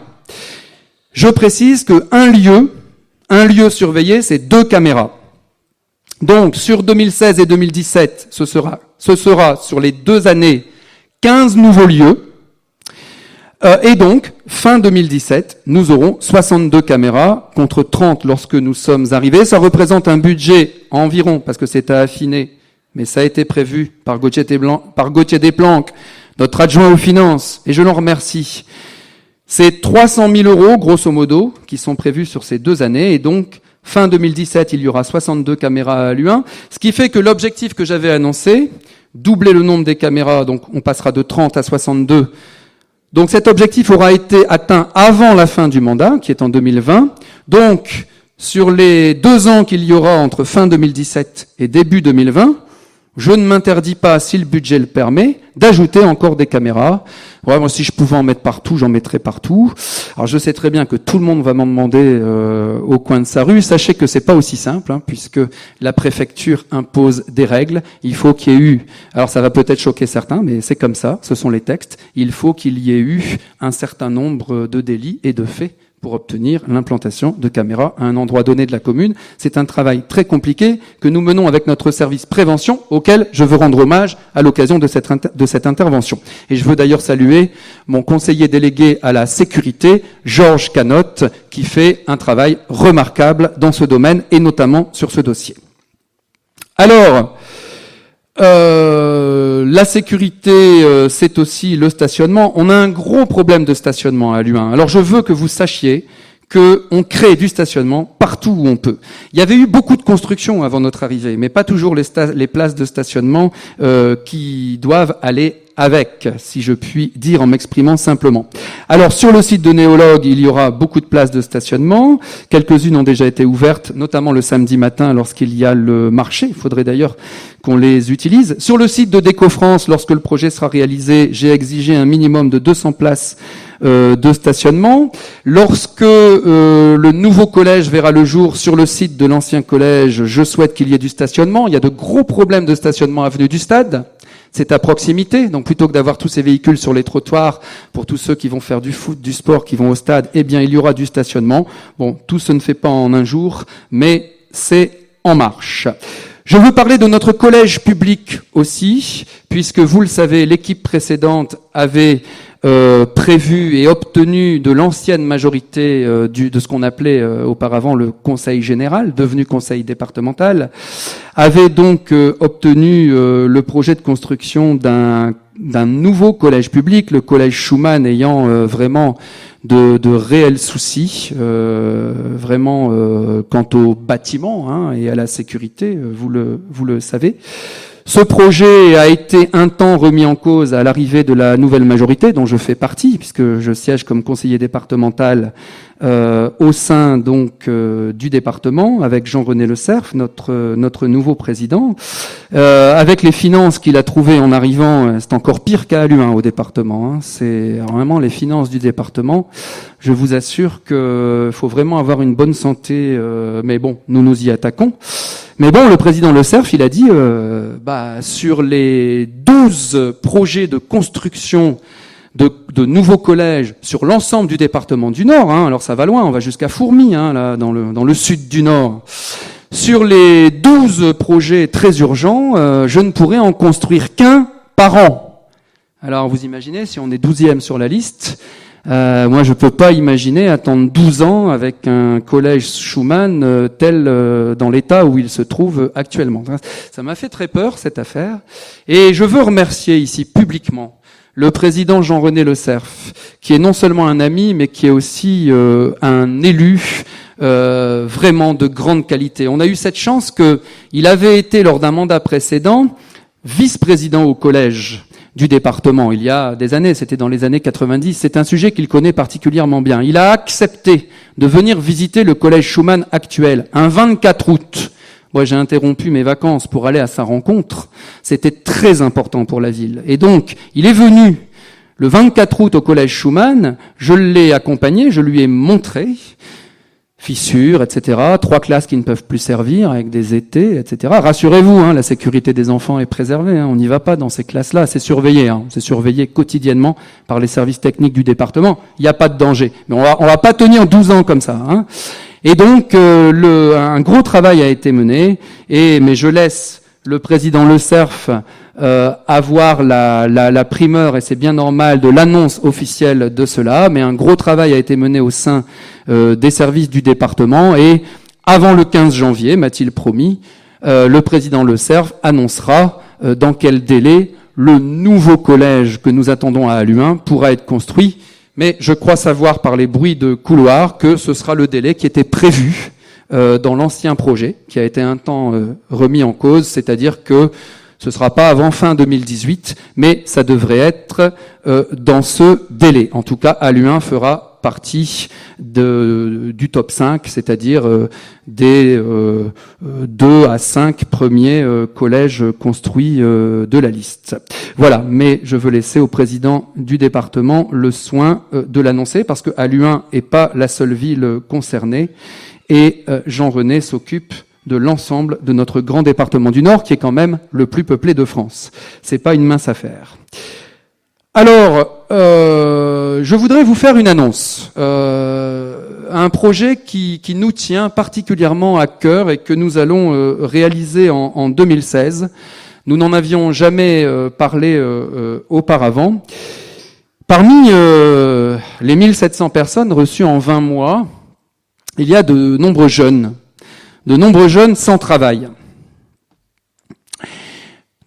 Je précise qu'un lieu surveillé, c'est 2 caméras. Donc, sur 2016 et 2017, ce sera sur les 2 années 15 nouveaux lieux, et donc, fin 2017, nous aurons 62 caméras contre 30 lorsque nous sommes arrivés. Ça représente un budget environ, parce que c'est à affiner, mais ça a été prévu par Gauthier Desplanques, notre adjoint aux finances, et je l'en remercie. C'est 300 000 euros, grosso modo, qui sont prévus sur ces 2 années, et donc, fin 2017, il y aura 62 caméras à Aluin, ce qui fait que l'objectif que j'avais annoncé, doubler le nombre des caméras, donc on passera de 30 à 62, Donc cet objectif aura été atteint avant la fin du mandat, qui est en 2020. Donc, sur les 2 ans qu'il y aura entre fin 2017 et début 2020, je ne m'interdis pas, si le budget le permet, d'ajouter encore des caméras. Ouais, moi, si je pouvais en mettre partout, j'en mettrais partout. Alors, je sais très bien que tout le monde va m'en demander au coin de sa rue. Sachez que c'est pas aussi simple, puisque la préfecture impose des règles. Il faut qu'il y ait eu, alors ça va peut-être choquer certains, mais c'est comme ça, ce sont les textes. Il faut qu'il y ait eu un certain nombre de délits et de faits pour obtenir l'implantation de caméras à un endroit donné de la commune. C'est un travail très compliqué que nous menons avec notre service prévention, auquel je veux rendre hommage à l'occasion de cette intervention. Et je veux d'ailleurs saluer mon conseiller délégué à la sécurité, Georges Canotte, qui fait un travail remarquable dans ce domaine et notamment sur ce dossier. Alors, la sécurité, c'est aussi le stationnement. On a un gros problème de stationnement à Luhain. Alors je veux que vous sachiez qu'on crée du stationnement partout où on peut. Il y avait eu beaucoup de constructions avant notre arrivée, mais pas toujours les places de stationnement qui doivent aller avec, si je puis dire en m'exprimant simplement. Alors, sur le site de Néologue, il y aura beaucoup de places de stationnement. Quelques-unes ont déjà été ouvertes, notamment le samedi matin lorsqu'il y a le marché. Il faudrait d'ailleurs qu'on les utilise. Sur le site de Déco-France, lorsque le projet sera réalisé, j'ai exigé un minimum de 200 places de stationnement. Lorsque le nouveau collège verra le jour sur le site de l'ancien collège, je souhaite qu'il y ait du stationnement. Il y a de gros problèmes de stationnement avenue du Stade. C'est à proximité, donc plutôt que d'avoir tous ces véhicules sur les trottoirs, pour tous ceux qui vont faire du foot, du sport, qui vont au stade, eh bien il y aura du stationnement. Bon, tout se ne fait pas en un jour, mais c'est en marche. Je veux parler de notre collège public aussi, puisque vous le savez, l'équipe précédente avait prévu et obtenu de l'ancienne majorité de ce qu'on appelait auparavant le Conseil général, devenu Conseil départemental, avait donc obtenu le projet de construction d'un nouveau collège public, le collège Schumann ayant vraiment de réels soucis, vraiment quant au bâtiment et à la sécurité, vous le savez. Ce projet a été un temps remis en cause à l'arrivée de la nouvelle majorité, dont je fais partie, puisque je siège comme conseiller départemental au sein donc du département, avec Jean-René Le Cerf, notre nouveau président. Avec les finances qu'il a trouvées en arrivant, c'est encore pire qu'à Luhain au département. C'est vraiment les finances du département. Je vous assure qu'il faut vraiment avoir une bonne santé, mais bon, nous y attaquons. Mais bon, le président Le Cerf, il a dit, sur les 12 projets de construction de nouveaux collèges sur l'ensemble du département du Nord, alors ça va loin, on va jusqu'à Fourmies, là, dans le sud du Nord. Sur les 12 projets très urgents, je ne pourrais en construire qu'un par an. Alors vous imaginez, si on est 12e sur la liste, moi je peux pas imaginer attendre 12 ans avec un collège Schumann tel dans l'état où il se trouve actuellement. Ça m'a fait très peur cette affaire, et je veux remercier ici publiquement le président Jean-René Le Cerf, qui est non seulement un ami, mais qui est aussi un élu vraiment de grande qualité. On a eu cette chance qu'il avait été, lors d'un mandat précédent, vice-président au collège du département. Il y a des années, c'était dans les années 90, c'est un sujet qu'il connaît particulièrement bien. Il a accepté de venir visiter le collège Schumann actuel, un 24 août. Moi, j'ai interrompu mes vacances pour aller à sa rencontre. C'était très important pour la ville. Et donc, il est venu le 24 août au collège Schumann. Je l'ai accompagné, je lui ai montré fissures, etc. 3 classes qui ne peuvent plus servir avec des étés, etc. Rassurez-vous, la sécurité des enfants est préservée. On n'y va pas dans ces classes-là. C'est surveillé. C'est surveillé quotidiennement par les services techniques du département. Il n'y a pas de danger. Mais on va pas tenir 12 ans comme ça. Et donc, un gros travail a été mené, mais je laisse le président Le Cerf avoir la primeur, et c'est bien normal, de l'annonce officielle de cela, mais un gros travail a été mené au sein des services du département, et avant le 15 janvier, m'a-t-il promis, le président Le Cerf annoncera dans quel délai le nouveau collège que nous attendons à Luhain pourra être construit. Mais je crois savoir par les bruits de couloir que ce sera le délai qui était prévu dans l'ancien projet, qui a été un temps remis en cause, c'est-à-dire que Ce sera pas avant fin 2018, mais ça devrait être dans ce délai. En tout cas, Halluin fera partie du top 5, c'est-à-dire des 2 à 5 premiers collèges construits de la liste. Voilà, mais je veux laisser au président du département le soin de l'annoncer, parce que Halluin n'est pas la seule ville concernée, et Jean-René s'occupe de l'ensemble de notre grand département du Nord, qui est quand même le plus peuplé de France. C'est pas une mince affaire. Alors, je voudrais vous faire une annonce. Un projet qui nous tient particulièrement à cœur et que nous allons réaliser en 2016. Nous n'en avions jamais parlé auparavant. Parmi les 1700 personnes reçues en 20 mois, il y a de nombreux jeunes sans travail.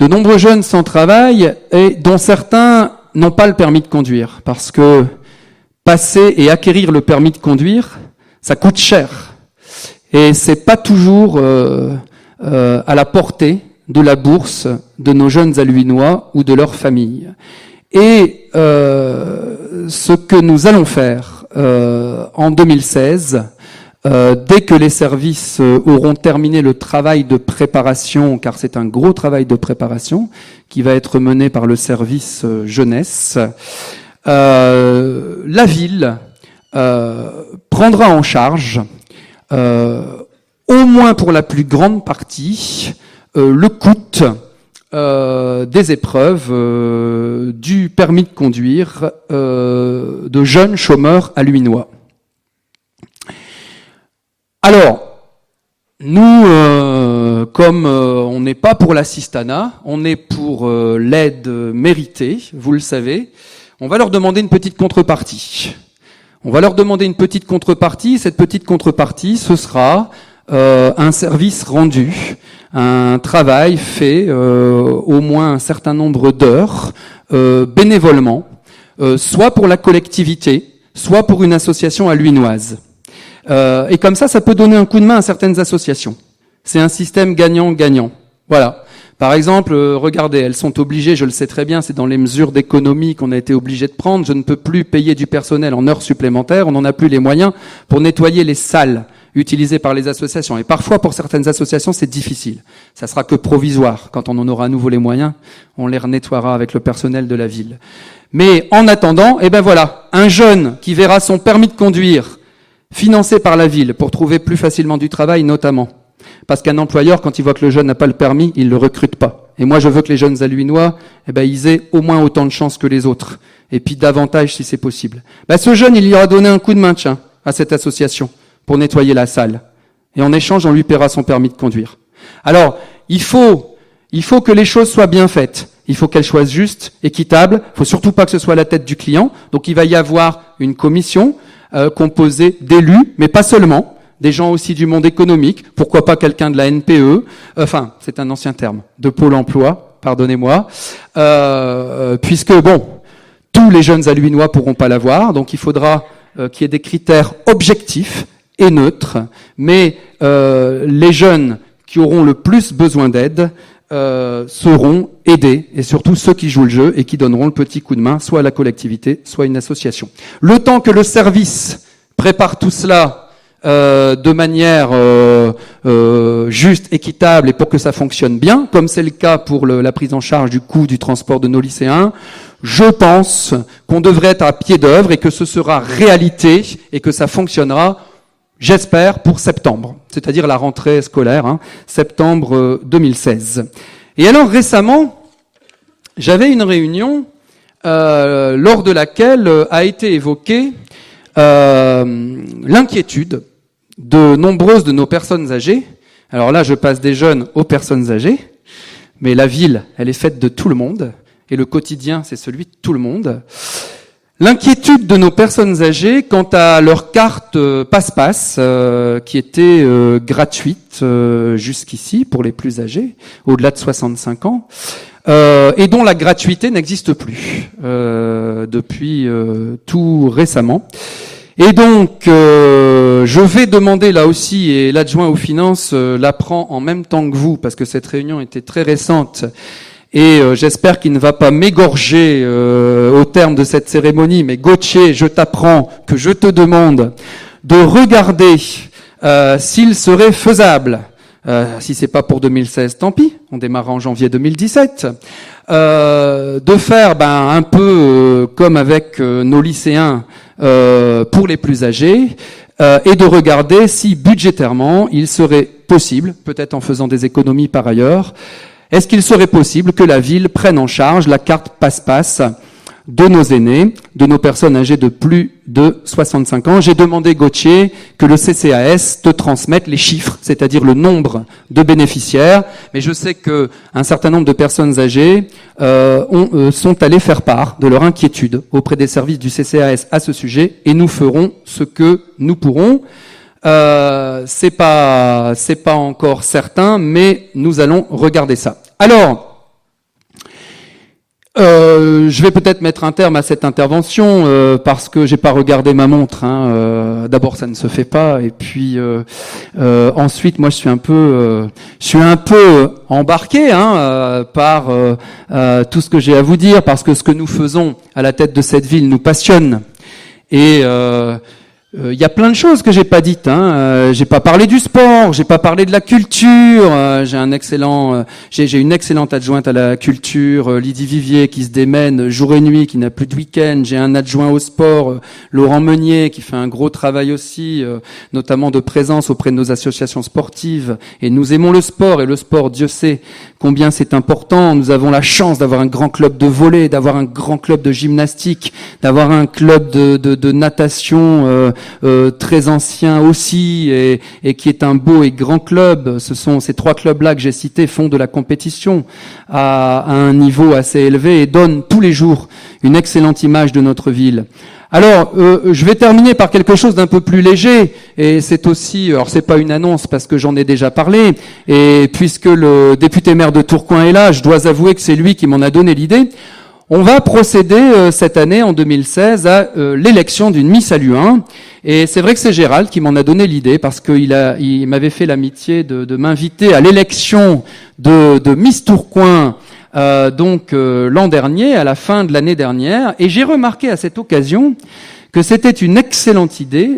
De nombreux jeunes sans travail et dont certains n'ont pas le permis de conduire, parce que passer et acquérir le permis de conduire, ça coûte cher. Et c'est pas toujours à la portée de la bourse de nos jeunes Halluinois ou de leurs familles. Et ce que nous allons faire en 2016, dès que les services auront terminé le travail de préparation, car c'est un gros travail de préparation qui va être mené par le service jeunesse, la ville prendra en charge, au moins pour la plus grande partie, le coût des épreuves du permis de conduire de jeunes chômeurs halluinois. Alors, nous, comme on n'est pas pour l'assistanat, on est pour l'aide méritée, vous le savez, on va leur demander une petite contrepartie. Cette petite contrepartie, ce sera un service rendu, un travail fait au moins un certain nombre d'heures bénévolement, soit pour la collectivité, soit pour une association halluinoise. Et comme ça peut donner un coup de main à certaines associations. C'est un système gagnant-gagnant. Voilà. Par exemple, regardez, elles sont obligées, je le sais très bien, c'est dans les mesures d'économie qu'on a été obligé de prendre, je ne peux plus payer du personnel en heures supplémentaires, on n'en a plus les moyens pour nettoyer les salles utilisées par les associations. Et parfois, pour certaines associations, c'est difficile. Ça sera que provisoire. Quand on en aura à nouveau les moyens, on les nettoiera avec le personnel de la ville. Mais en attendant, voilà, un jeune qui verra son permis de conduire financé par la ville pour trouver plus facilement du travail, notamment. Parce qu'un employeur, quand il voit que le jeune n'a pas le permis, il le recrute pas. Et moi, je veux que les jeunes halluinois, ils aient au moins autant de chances que les autres. Et puis davantage si c'est possible. Ce jeune, il lui aura donné un coup de maintien à cette association pour nettoyer la salle. Et en échange, on lui paiera son permis de conduire. Alors, il faut que les choses soient bien faites. Il faut qu'elles soient justes, équitables. Il faut surtout pas que ce soit à la tête du client. Donc, il va y avoir une commission composé d'élus, mais pas seulement, des gens aussi du monde économique, pourquoi pas quelqu'un de la NPE, enfin, c'est un ancien terme, de Pôle emploi, pardonnez-moi, puisque, tous les jeunes halluinois pourront pas l'avoir, donc il faudra qu'il y ait des critères objectifs et neutres, mais les jeunes qui auront le plus besoin d'aide seront aidés, et surtout ceux qui jouent le jeu et qui donneront le petit coup de main, soit à la collectivité, soit à une association. Le temps que le service prépare tout cela de manière juste, équitable, et pour que ça fonctionne bien, comme c'est le cas pour la prise en charge du coût du transport de nos lycéens, je pense qu'on devrait être à pied d'œuvre et que ce sera réalité et que ça fonctionnera, j'espère, pour septembre, c'est-à-dire la rentrée scolaire, septembre 2016. Et alors récemment, j'avais une réunion lors de laquelle a été évoquée l'inquiétude de nombreuses de nos personnes âgées. Alors là, je passe des jeunes aux personnes âgées, mais la ville, elle est faite de tout le monde, et le quotidien, c'est celui de tout le monde. L'inquiétude de nos personnes âgées quant à leur carte passe-passe, qui était gratuite jusqu'ici pour les plus âgés, au-delà de 65 ans, et dont la gratuité n'existe plus depuis tout récemment. Et donc, je vais demander là aussi, et l'adjoint aux finances l'apprend en même temps que vous, parce que cette réunion était très récente, et j'espère qu'il ne va pas m'égorger au terme de cette cérémonie, mais Gauthier, je t'apprends que je te demande de regarder s'il serait faisable, si c'est pas pour 2016, tant pis, on démarre en janvier 2017, de faire un peu comme avec nos lycéens pour les plus âgés, et de regarder si budgétairement il serait possible, peut-être en faisant des économies par ailleurs, est-ce qu'il serait possible que la ville prenne en charge la carte passe-passe de nos aînés, de nos personnes âgées de plus de 65 ans. J'ai demandé, Gauthier, que le CCAS te transmette les chiffres, c'est-à-dire le nombre de bénéficiaires, mais je sais que un certain nombre de personnes âgées sont allées faire part de leur inquiétude auprès des services du CCAS à ce sujet, et nous ferons ce que nous pourrons. C'est pas encore certain, mais nous allons regarder ça. Alors, je vais peut-être mettre un terme à cette intervention parce que j'ai pas regardé ma montre. D'abord, ça ne se fait pas, et puis ensuite, moi, je suis un peu embarqué par tout ce que j'ai à vous dire, parce que ce que nous faisons à la tête de cette ville nous passionne. Et il y a plein de choses que j'ai pas dites. J'ai pas parlé du sport, j'ai pas parlé de la culture. J'ai une excellente adjointe à la culture, Lydie Vivier, qui se démène jour et nuit, qui n'a plus de week-end. J'ai un adjoint au sport, Laurent Meunier, qui fait un gros travail aussi, notamment de présence auprès de nos associations sportives. Et nous aimons le sport, et le sport, Dieu sait combien c'est important. Nous avons la chance d'avoir un grand club de volley, d'avoir un grand club de gymnastique, d'avoir un club de natation très ancien aussi, et qui est un beau et grand club. Ce sont ces trois clubs-là que j'ai cités font de la compétition à un niveau assez élevé et donnent tous les jours une excellente image de notre ville. Alors, je vais terminer par quelque chose d'un peu plus léger, et c'est aussi, alors c'est pas une annonce parce que j'en ai déjà parlé, et puisque le député maire de Tourcoing est là, je dois avouer que c'est lui qui m'en a donné l'idée. On va procéder cette année, en 2016, à l'élection d'une Miss Halluin. Et c'est vrai que c'est Gérald qui m'en a donné l'idée, parce qu'il m'avait fait l'amitié de m'inviter à l'élection de Miss Tourcoing l'an dernier, à la fin de l'année dernière. Et j'ai remarqué à cette occasion que c'était une excellente idée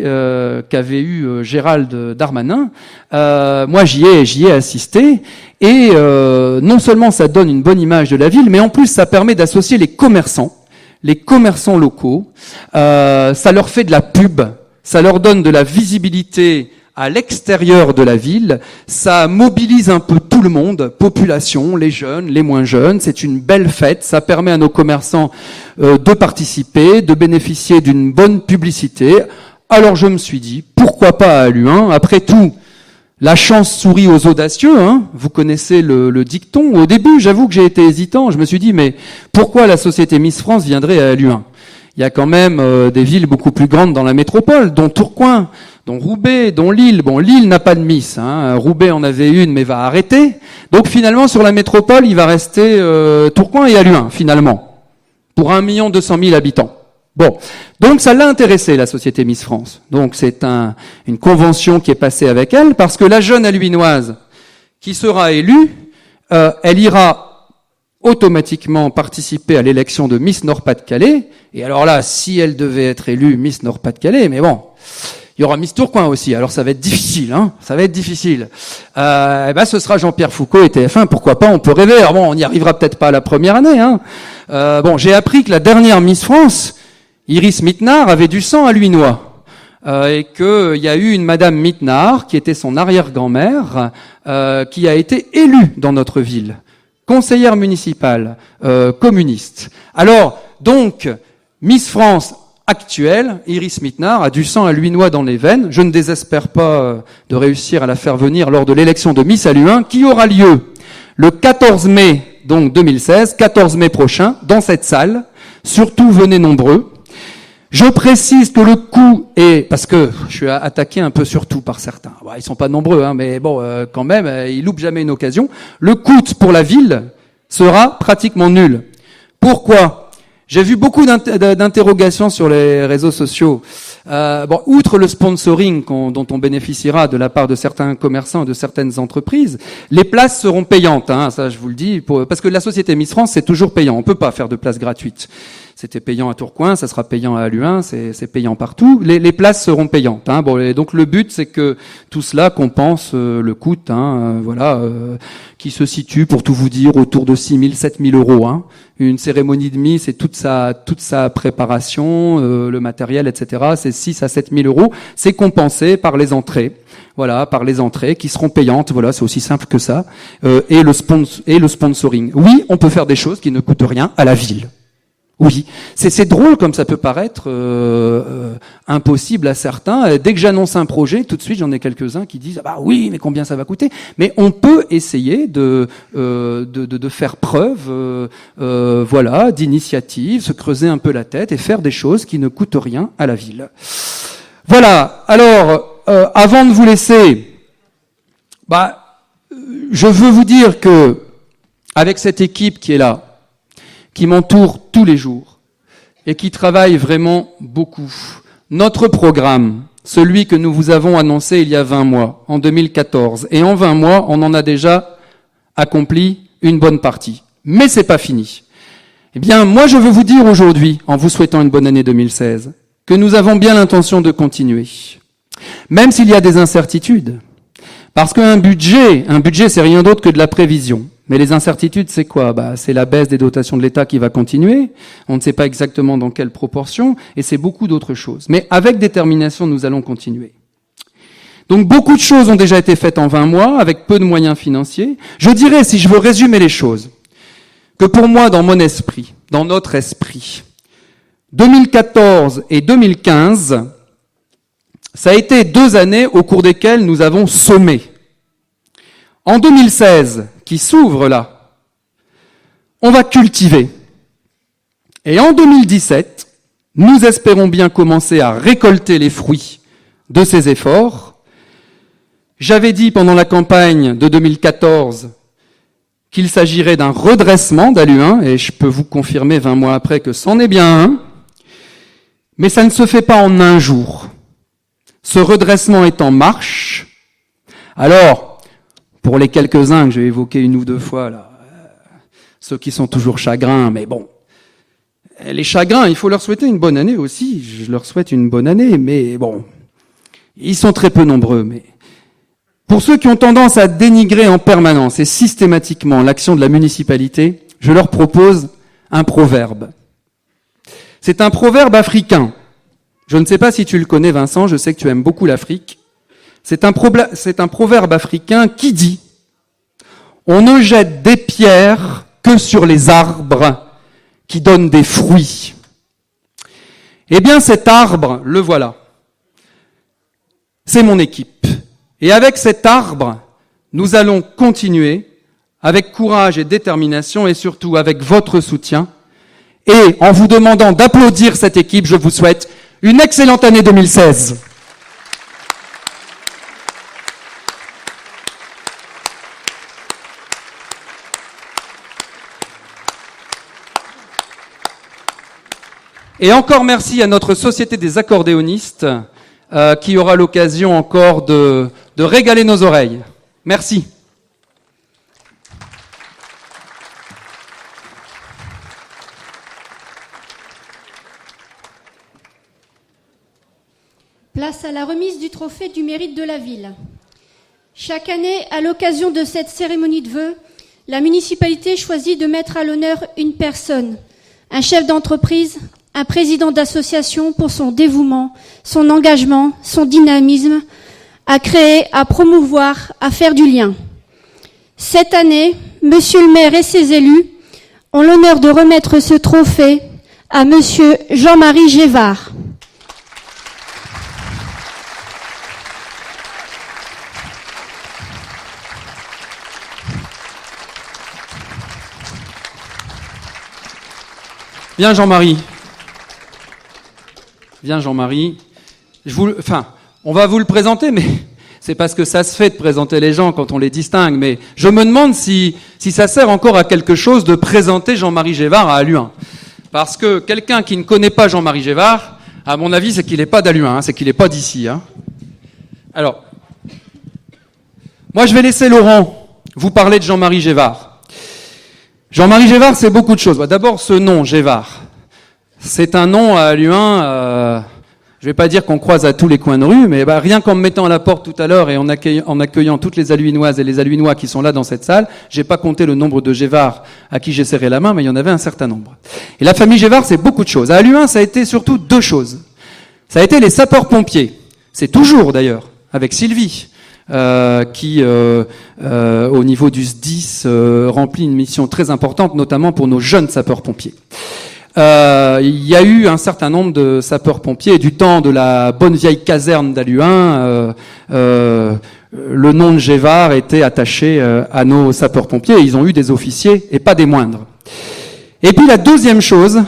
qu'avait eue Gérald Darmanin. Moi, j'y ai assisté, et non seulement ça donne une bonne image de la ville, mais en plus ça permet d'associer les commerçants locaux. Ça leur fait de la pub, ça leur donne de la visibilité à l'extérieur de la ville, ça mobilise un peu tout le monde, population, les jeunes, les moins jeunes, c'est une belle fête, ça permet à nos commerçants de participer, de bénéficier d'une bonne publicité. Alors je me suis dit, pourquoi pas à Halluin? Après tout, la chance sourit aux audacieux, vous connaissez le dicton. Au début, j'avoue que j'ai été hésitant, je me suis dit, mais pourquoi la société Miss France viendrait à Halluin? Il y a quand même des villes beaucoup plus grandes dans la métropole, dont Tourcoing, dont Roubaix, dont Lille. Bon, Lille n'a pas de Miss. Roubaix en avait une, mais va arrêter. Donc finalement, sur la métropole, il va rester Tourcoing et Halluin, finalement, pour 1 200 000 habitants. Bon, donc ça l'a intéressé, la société Miss France. Donc c'est une convention qui est passée avec elle, parce que la jeune halluinoise qui sera élue, elle ira automatiquement participer à l'élection de Miss Nord-Pas-de-Calais. Et alors là, si elle devait être élue Miss Nord-Pas-de-Calais, mais bon, il y aura Miss Tourcoing aussi. Alors ça va être difficile, ça va être difficile. Ce sera Jean-Pierre Foucault et TF1. Pourquoi pas? On peut rêver. Alors bon, on n'y arrivera peut-être pas la première année. J'ai appris que la dernière Miss France, Iris Mittenard, avait du sang halluinois. Et qu'il y a eu une Madame Mittenard, qui était son arrière-grand-mère, qui a été élue dans notre ville. Conseillère municipale, communiste. Alors, donc, Miss France actuelle, Iris Mittenard, a du sang halluinois dans les veines. Je ne désespère pas de réussir à la faire venir lors de l'élection de Miss Halluin, qui aura lieu le 14 mai, donc 2016, 14 mai prochain, dans cette salle. Surtout, venez nombreux. Je précise que le coût est, parce que je suis attaqué un peu surtout par certains. Ils sont pas nombreux, mais bon, quand même, ils loupent jamais une occasion. Le coût pour la ville sera pratiquement nul. Pourquoi? J'ai vu beaucoup d'interrogations sur les réseaux sociaux. Outre le sponsoring dont on bénéficiera de la part de certains commerçants et de certaines entreprises, les places seront payantes. Ça, je vous le dis, parce que la société Miss France, c'est toujours payant. On peut pas faire de places gratuites. C'était payant à Tourcoing, ça sera payant à Halluin, c'est payant partout. Les places seront payantes. Et donc le but, c'est que tout cela compense le coût, qui se situe, pour tout vous dire, autour de 6 000, 7 000 euros. Une cérémonie de mise, c'est toute sa préparation, le matériel, etc. C'est 6 à 7 000 euros. C'est compensé par les entrées. Voilà, par les entrées qui seront payantes. Voilà, c'est aussi simple que ça. Et le sponsoring. Oui, on peut faire des choses qui ne coûtent rien à la ville. Oui, c'est drôle comme ça peut paraître impossible à certains. Dès que j'annonce un projet, tout de suite j'en ai quelques-uns qui disent oui, mais combien ça va coûter? Mais on peut essayer de faire preuve, d'initiative, se creuser un peu la tête et faire des choses qui ne coûtent rien à la ville. Voilà. Alors, avant de vous laisser, je veux vous dire que avec cette équipe qui est là, qui m'entoure tous les jours et qui travaille vraiment beaucoup. Notre programme, celui que nous vous avons annoncé il y a 20 mois, en 2014, et en 20 mois, on en a déjà accompli une bonne partie. Mais c'est pas fini. Eh bien, moi, je veux vous dire aujourd'hui, en vous souhaitant une bonne année 2016, que nous avons bien l'intention de continuer. Même s'il y a des incertitudes. Parce qu'un budget, c'est rien d'autre que de la prévision. Mais les incertitudes, c'est quoi? C'est la baisse des dotations de l'État qui va continuer. On ne sait pas exactement dans quelle proportion, et c'est beaucoup d'autres choses. Mais avec détermination, nous allons continuer. Donc beaucoup de choses ont déjà été faites en 20 mois, avec peu de moyens financiers. Je dirais, si je veux résumer les choses, que pour moi, dans mon esprit, dans notre esprit, 2014 et 2015, ça a été 2 années au cours desquelles nous avons semé. En 2016, qui s'ouvre là, on va cultiver. Et en 2017, nous espérons bien commencer à récolter les fruits de ces efforts. J'avais dit pendant la campagne de 2014 qu'il s'agirait d'un redressement d'Halluin, et je peux vous confirmer 20 mois après que c'en est bien un, mais ça ne se fait pas en un jour. Ce redressement est en marche. Alors, pour les quelques-uns que j'ai évoqués 1 ou 2 fois, là, ceux qui sont toujours chagrins, mais bon, les chagrins, il faut leur souhaiter une bonne année aussi. Je leur souhaite une bonne année, mais bon, ils sont très peu nombreux. Mais pour ceux qui ont tendance à dénigrer en permanence et systématiquement l'action de la municipalité, je leur propose un proverbe. C'est un proverbe africain. Je ne sais pas si tu le connais, Vincent, je sais que tu aimes beaucoup l'Afrique. C'est un proverbe africain qui dit « On ne jette des pierres que sur les arbres qui donnent des fruits. » Eh bien, cet arbre, le voilà. C'est mon équipe. Et avec cet arbre, nous allons continuer avec courage et détermination et surtout avec votre soutien. Et en vous demandant d'applaudir cette équipe, je vous souhaite une excellente année 2016. Et encore merci à notre Société des accordéonistes qui aura l'occasion encore de régaler nos oreilles. Merci. Place à la remise du trophée du mérite de la ville. Chaque année, à l'occasion de cette cérémonie de vœux, la municipalité choisit de mettre à l'honneur une personne, un chef d'entreprise, un président d'association pour son dévouement, son engagement, son dynamisme, à créer, à promouvoir, à faire du lien. Cette année, Monsieur le maire et ses élus ont l'honneur de remettre ce trophée à Monsieur Jean-Marie Gévard. Viens Jean-Marie. Viens Jean-Marie. On va vous le présenter, mais c'est parce que ça se fait de présenter les gens quand on les distingue. Mais je me demande si ça sert encore à quelque chose de présenter Jean-Marie Gévard à Halluin. Parce que quelqu'un qui ne connaît pas Jean-Marie Gévard, à mon avis, c'est qu'il n'est pas d'Halluin, c'est qu'il n'est pas d'ici. Alors, moi je vais laisser Laurent vous parler de Jean-Marie Gévard. Jean-Marie Gévard, c'est beaucoup de choses. D'abord, ce nom, Gévard, c'est un nom à Halluin, je ne vais pas dire qu'on croise à tous les coins de rue, mais rien qu'en me mettant à la porte tout à l'heure et en accueillant toutes les Halluinoises et les Halluinois qui sont là dans cette salle, j'ai pas compté le nombre de Gévard à qui j'ai serré la main, mais il y en avait un certain nombre. Et la famille Gévard, c'est beaucoup de choses. À Halluin, ça a été surtout deux choses. Ça a été les sapeurs-pompiers. C'est toujours d'ailleurs, avec Sylvie, qui, au niveau du SDIS, remplit une mission très importante, notamment pour nos jeunes sapeurs-pompiers. Il y a eu un certain nombre de sapeurs-pompiers du temps de la bonne vieille caserne d'Halluin. Le nom de Gévard était attaché à nos sapeurs-pompiers. Ils ont eu des officiers et pas des moindres. Et puis la deuxième chose,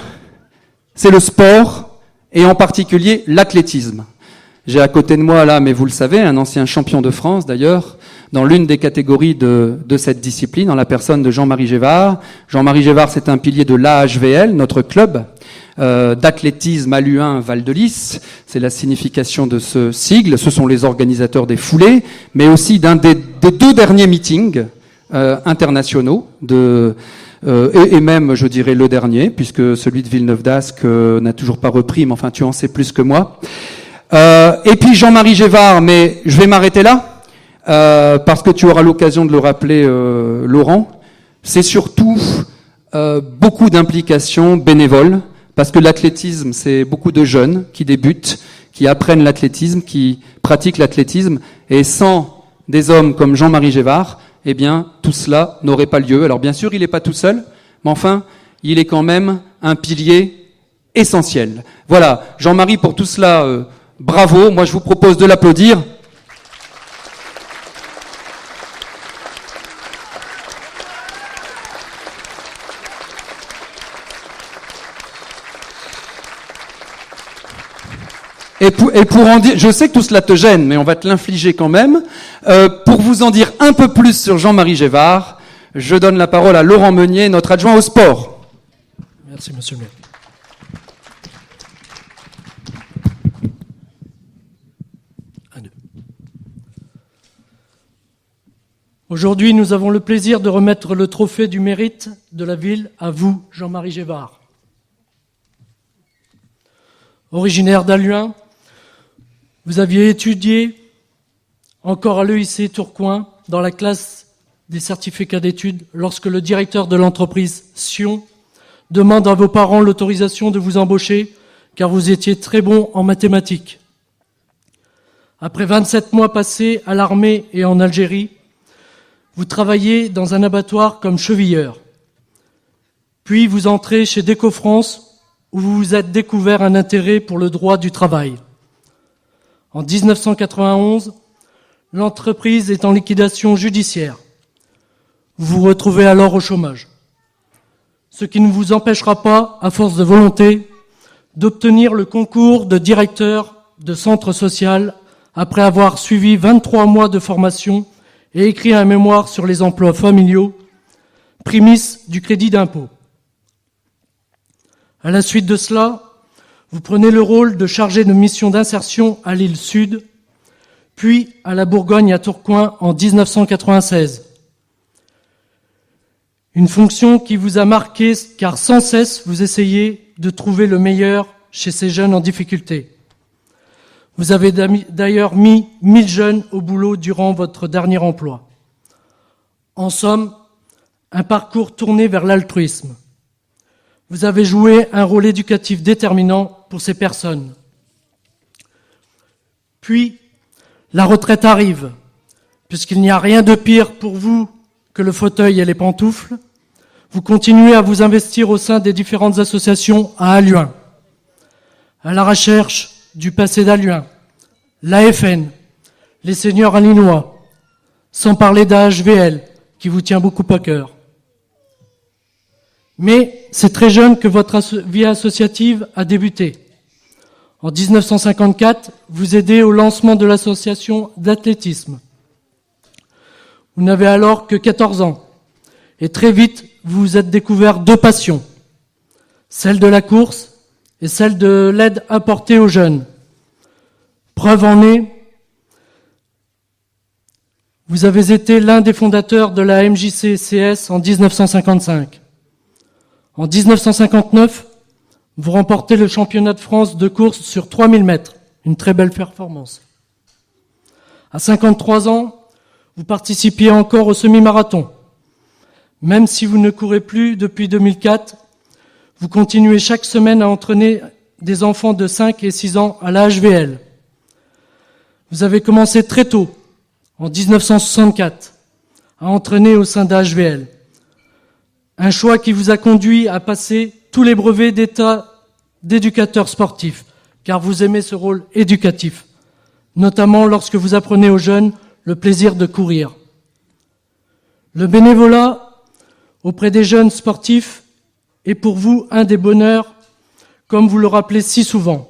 c'est le sport et en particulier l'athlétisme. J'ai à côté de moi là, mais vous le savez, un ancien champion de France d'ailleurs, dans l'une des catégories de cette discipline, en la personne de Jean-Marie Gévard. Jean-Marie Gévard, c'est un pilier de l'AHVL, notre club d'athlétisme Halluin Val de Lys. C'est la signification de ce sigle. Ce sont les organisateurs des foulées, mais aussi d'un des deux derniers meetings internationaux et même, je dirais, le dernier, puisque celui de Villeneuve d'Ascq n'a toujours pas repris, mais enfin, tu en sais plus que moi. Et puis Jean-Marie Gévard, mais je vais m'arrêter là. Parce que tu auras l'occasion de le rappeler, Laurent, c'est surtout beaucoup d'implications bénévoles, parce que l'athlétisme, c'est beaucoup de jeunes qui débutent, qui apprennent l'athlétisme, qui pratiquent l'athlétisme, et sans des hommes comme Jean-Marie Gévard, eh bien, tout cela n'aurait pas lieu. Alors bien sûr, il n'est pas tout seul, mais enfin, il est quand même un pilier essentiel. Voilà, Jean-Marie, pour tout cela, bravo. Moi, je vous propose de l'applaudir. Et pour en dire, je sais que tout cela te gêne, mais on va te l'infliger quand même. Pour vous en dire un peu plus sur Jean-Marie Gévard, je donne la parole à Laurent Meunier, notre adjoint au sport. Merci, monsieur le maire. Aujourd'hui, nous avons le plaisir de remettre le trophée du mérite de la ville à vous, Jean-Marie Gévard. Originaire d'Halluin, vous aviez étudié encore à l'EIC Tourcoing dans la classe des certificats d'études lorsque le directeur de l'entreprise Sion demande à vos parents l'autorisation de vous embaucher car vous étiez très bon en mathématiques. Après 27 mois passés à l'armée et en Algérie, vous travaillez dans un abattoir comme chevilleur. Puis vous entrez chez Déco-France où vous vous êtes découvert un intérêt pour le droit du travail. En 1991, l'entreprise est en liquidation judiciaire. Vous vous retrouvez alors au chômage. Ce qui ne vous empêchera pas, à force de volonté, d'obtenir le concours de directeur de centre social après avoir suivi 23 mois de formation et écrit un mémoire sur les emplois familiaux, prémisse du crédit d'impôt. À la suite de cela, vous prenez le rôle de chargé de mission d'insertion à l'île Sud, puis à la Bourgogne à Tourcoing en 1996. Une fonction qui vous a marqué car sans cesse vous essayez de trouver le meilleur chez ces jeunes en difficulté. Vous avez d'ailleurs mis 1000 jeunes au boulot durant votre dernier emploi. En somme, un parcours tourné vers l'altruisme. Vous avez joué un rôle éducatif déterminant pour ces personnes. Puis, la retraite arrive, puisqu'il n'y a rien de pire pour vous que le fauteuil et les pantoufles. Vous continuez à vous investir au sein des différentes associations à Halluin, à la recherche du passé d'Halluin, l'AFN, les seniors halluinois, sans parler d'AHVL, qui vous tient beaucoup à cœur. Mais c'est très jeune que votre vie associative a débuté. En 1954, vous aidez au lancement de l'association d'athlétisme. Vous n'avez alors que 14 ans. Et très vite, vous vous êtes découvert deux passions. celle de la course et celle de l'aide apportée aux jeunes. Preuve en est, vous avez été l'un des fondateurs de la MJCCS en 1955. En 1959, vous remportez le championnat de France de course sur 3000 mètres, une très belle performance. À 53 ans, vous participiez encore au semi-marathon. Même si vous ne courez plus depuis 2004, vous continuez chaque semaine à entraîner des enfants de 5 et 6 ans à la HVL. Vous avez commencé très tôt, en 1964, à entraîner au sein de la HVL. Un choix qui vous a conduit à passer tous les brevets d'état d'éducateur sportif, car vous aimez ce rôle éducatif, notamment lorsque vous apprenez aux jeunes le plaisir de courir. Le bénévolat auprès des jeunes sportifs est pour vous un des bonheurs, comme vous le rappelez si souvent,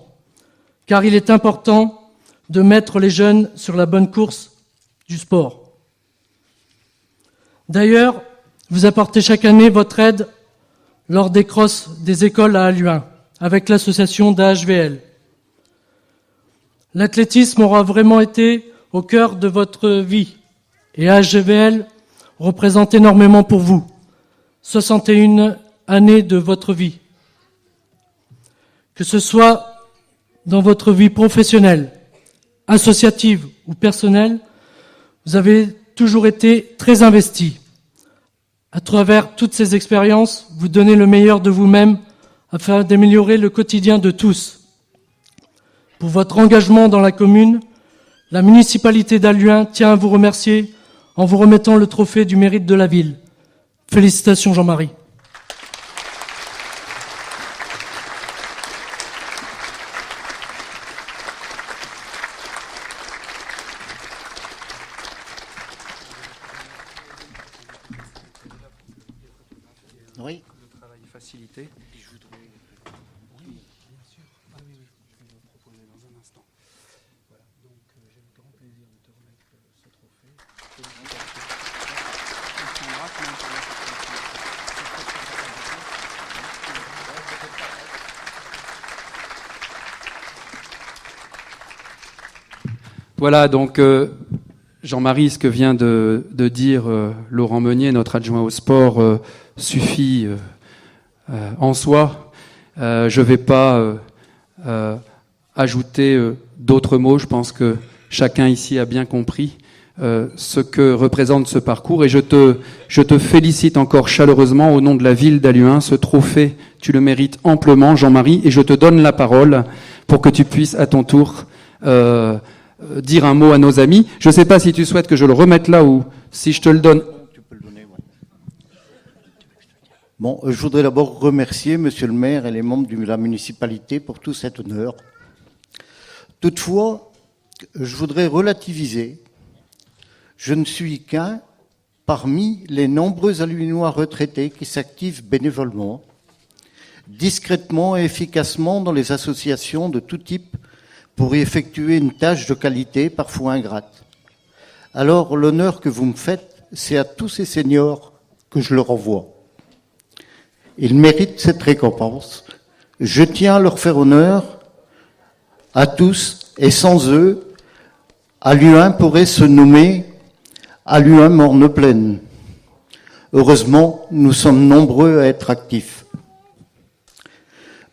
car il est important de mettre les jeunes sur la bonne course du sport. D'ailleurs, vous apportez chaque année votre aide lors des crosses des écoles à Halluin, avec l'association d'AHVL. L'athlétisme aura vraiment été au cœur de votre vie, et AHVL représente énormément pour vous. 61 années de votre vie. Que ce soit dans votre vie professionnelle, associative ou personnelle, vous avez toujours été très investi. À travers toutes ces expériences, vous donnez le meilleur de vous-même afin d'améliorer le quotidien de tous. Pour votre engagement dans la commune, la municipalité d'Halluin tient à vous remercier en vous remettant le trophée du mérite de la ville. Félicitations Jean-Marie. Oui. Le travail facilité. Je voudrais... Oui, bien sûr. Ah oui, je vais vous proposer dans un instant. Voilà, donc j'ai le grand plaisir de te remettre ce trophée. Voilà, donc Jean-Marie, ce que vient de dire Laurent Meunier, notre adjoint au sport, suffit en soi. Je ne vais pas ajouter d'autres mots. Je pense que chacun ici a bien compris ce que représente ce parcours. Et je te félicite encore chaleureusement au nom de la ville d'Halluin. Ce trophée, tu le mérites amplement, Jean-Marie. Et je te donne la parole pour que tu puisses à ton tour dire un mot à nos amis. Je ne sais pas si tu souhaites que je le remette là ou si je te le donne. Tu peux le donner, ouais. Bon, je voudrais d'abord remercier Monsieur le maire et les membres de la municipalité pour tout cet honneur. Toutefois, je voudrais relativiser. Je ne suis qu'un parmi les nombreux Halluinois retraités qui s'activent bénévolement, discrètement et efficacement dans les associations de tout type pour y effectuer une tâche de qualité, parfois ingrate. Alors, l'honneur que vous me faites, c'est à tous ces seniors que je le renvoie. Ils méritent cette récompense. Je tiens à leur faire honneur à tous, et sans eux, Halluin pourrait se nommer Halluin Morne-Plaine. Heureusement, nous sommes nombreux à être actifs.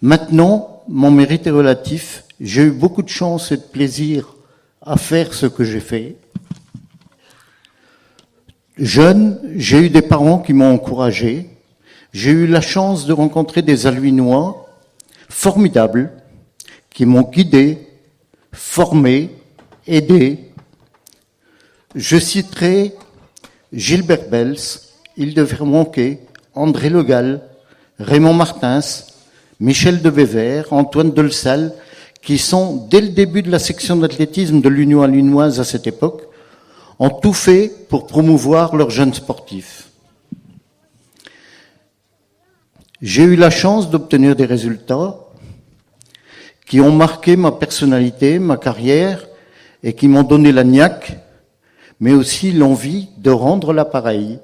Maintenant, mon mérite est relatif. J'ai eu beaucoup de chance et de plaisir à faire ce que j'ai fait. Jeune, j'ai eu des parents qui m'ont encouragé. J'ai eu la chance de rencontrer des Halluinois formidables qui m'ont guidé, formé, aidé. Je citerai Gilbert Bels, Hilde-Vermonquet, André Le Gall, Raymond Martins, Michel de Vévert, Antoine Delsalle, qui sont, dès le début de la section d'athlétisme de l'Union halluinoise à cette époque, ont tout fait pour promouvoir leurs jeunes sportifs. J'ai eu la chance d'obtenir des résultats qui ont marqué ma personnalité, ma carrière, et qui m'ont donné la niaque, mais aussi l'envie de rendre l'appareil.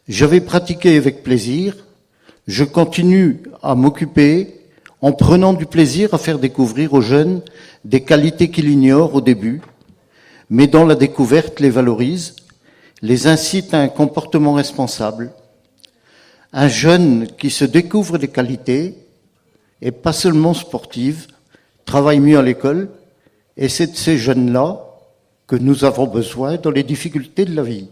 J'avais pratiqué avec plaisir, je continue à m'occuper en prenant du plaisir à faire découvrir aux jeunes des qualités qu'ils ignorent au début, mais dans la découverte les valorise, les incite à un comportement responsable. Un jeune qui se découvre des qualités, et pas seulement sportives, travaille mieux à l'école, et c'est de ces jeunes-là que nous avons besoin dans les difficultés de la vie.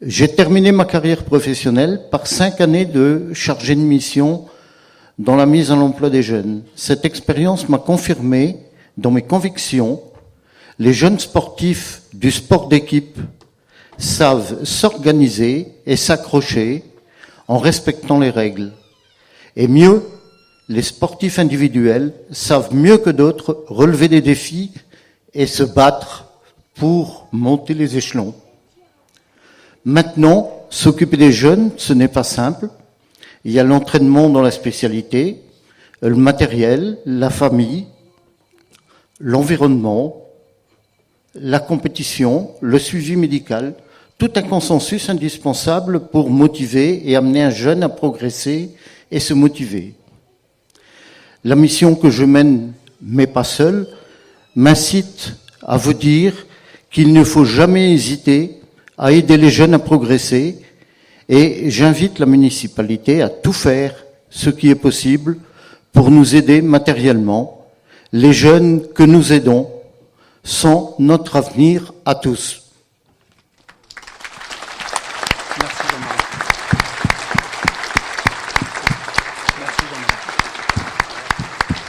J'ai terminé ma carrière professionnelle par 5 années de chargé de mission dans la mise en emploi des jeunes. Cette expérience m'a confirmé dans mes convictions. Les jeunes sportifs du sport d'équipe savent s'organiser et s'accrocher en respectant les règles. Et mieux, les sportifs individuels savent mieux que d'autres relever des défis et se battre pour monter les échelons. Maintenant, s'occuper des jeunes, ce n'est pas simple. Il y a l'entraînement dans la spécialité, le matériel, la famille, l'environnement, la compétition, le suivi médical, tout un consensus indispensable pour motiver et amener un jeune à progresser et se motiver. La mission que je mène, mais pas seule, m'incite à vous dire qu'il ne faut jamais hésiter à aider les jeunes à progresser, et j'invite la municipalité à tout faire ce qui est possible pour nous aider matériellement. Les jeunes que nous aidons sont notre avenir à tous. Merci Jean-Marie. Merci Jean-Marie.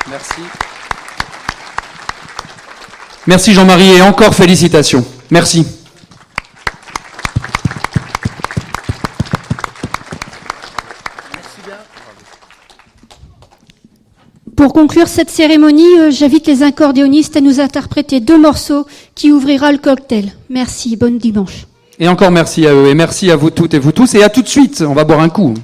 Merci. Merci Jean-Marie et encore félicitations. Merci. Pour conclure cette cérémonie, j'invite les accordéonistes à nous interpréter 2 morceaux qui ouvrira le cocktail. Merci, bon dimanche. Et encore merci à eux et merci à vous toutes et vous tous et à tout de suite, on va boire un coup.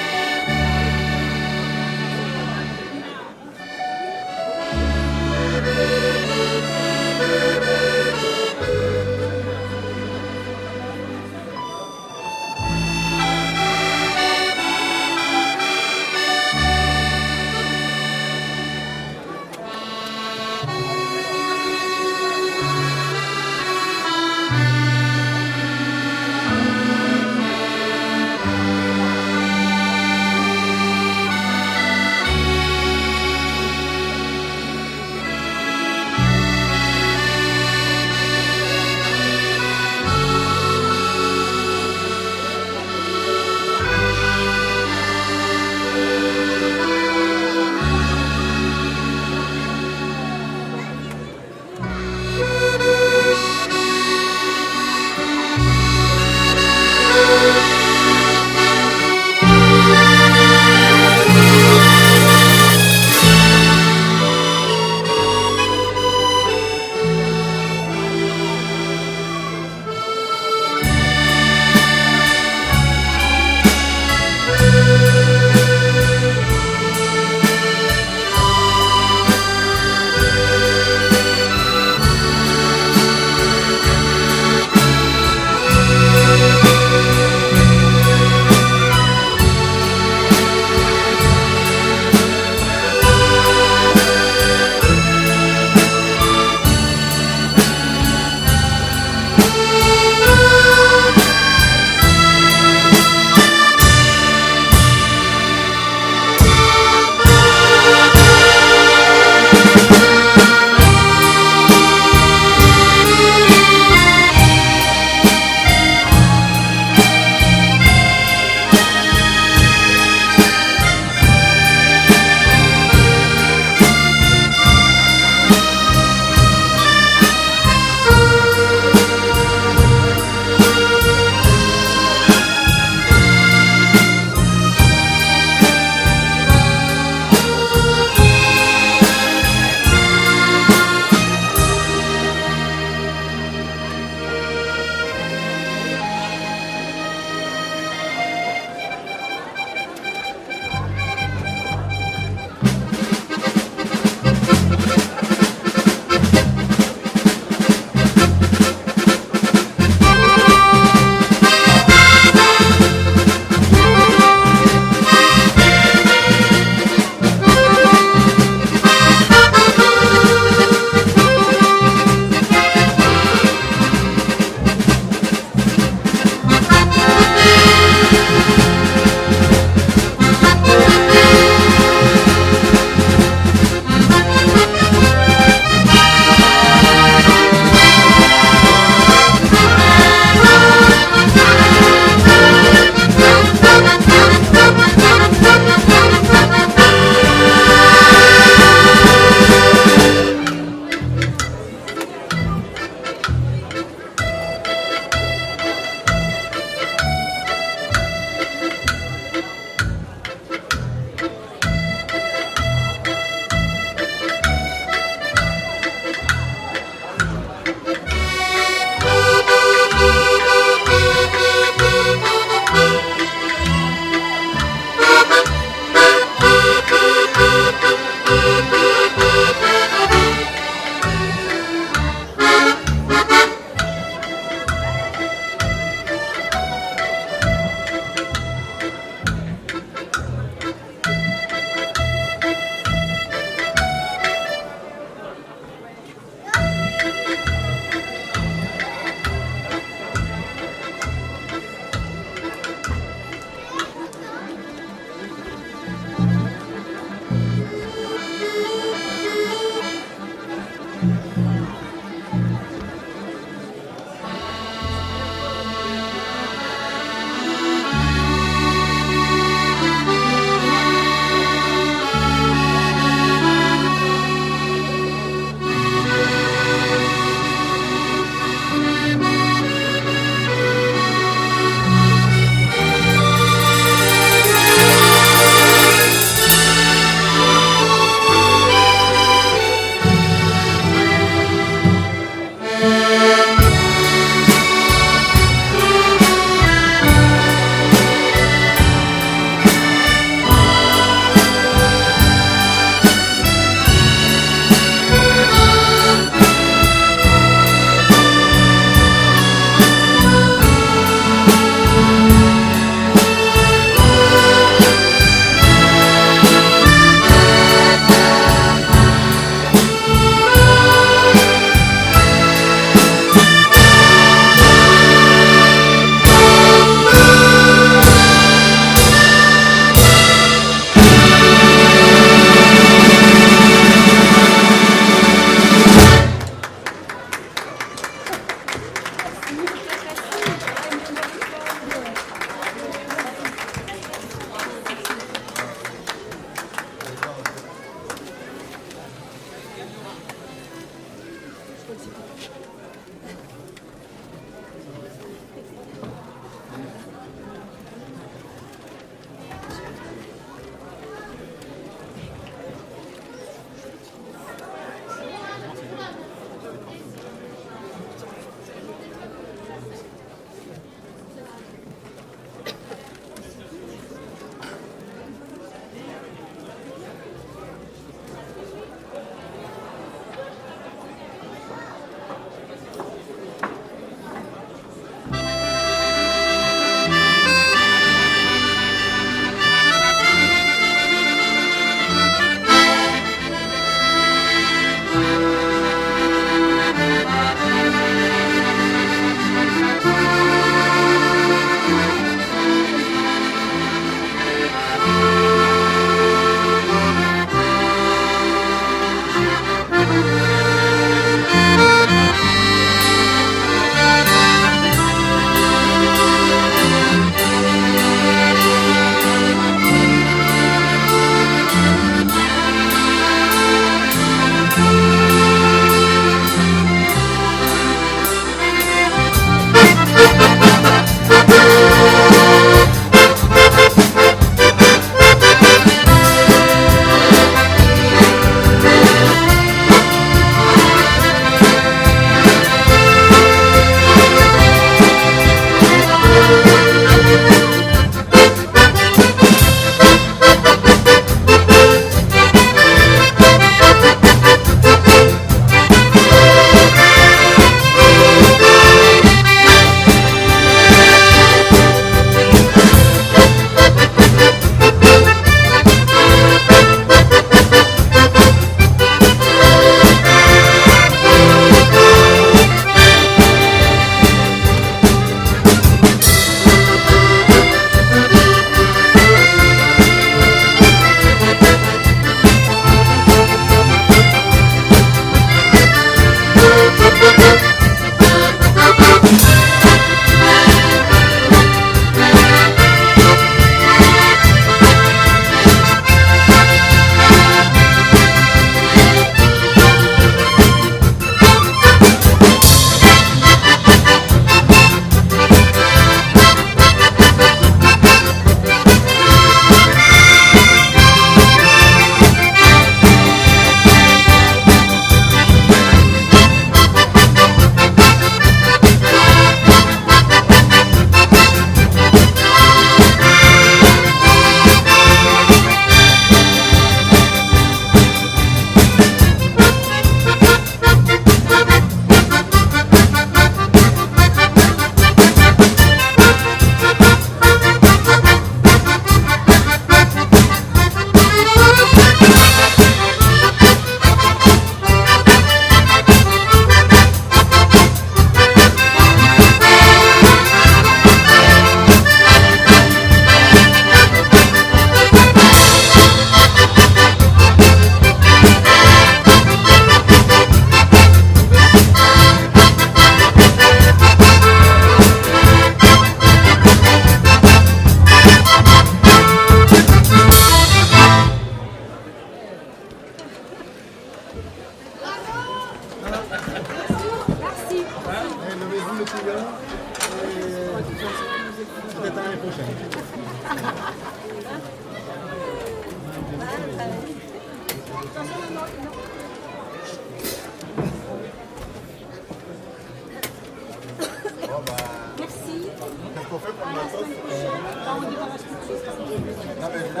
C'est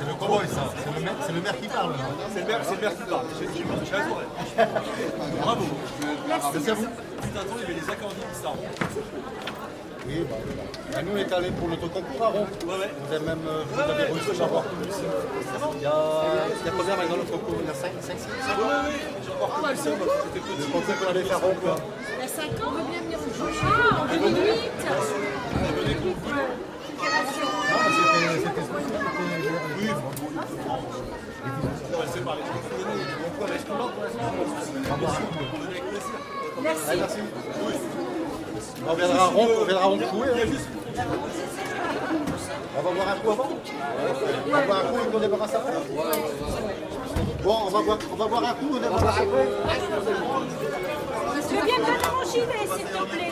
le cowboy, ça. C'est le maire qui parle. C'est le maire qui parle. J'ai raison. Bravo. Merci à vous. Putain, attends, il y avait des accordions qui sortent. Oui, bah, nous on est allés pour notre concours à Rome. Ouais. Vous avez même réussi à avoir plus. Il y a combien maintenant notre concours? Il y a 5, 6? Oui, j'ai encore plus. C'était petit. Je pensais qu'on allait faire Rome. Il y a 5 ans, on veut bien venir au jeu. Ah, en 2008. Merci. On viendra à Rome jouer. On va boire un coup avant. On va boire un coup et qu'on débarrasse après. Bon, on va boire un coup et on débarrasse après. Je veux bien me donner mon gilet, s'il te plaît.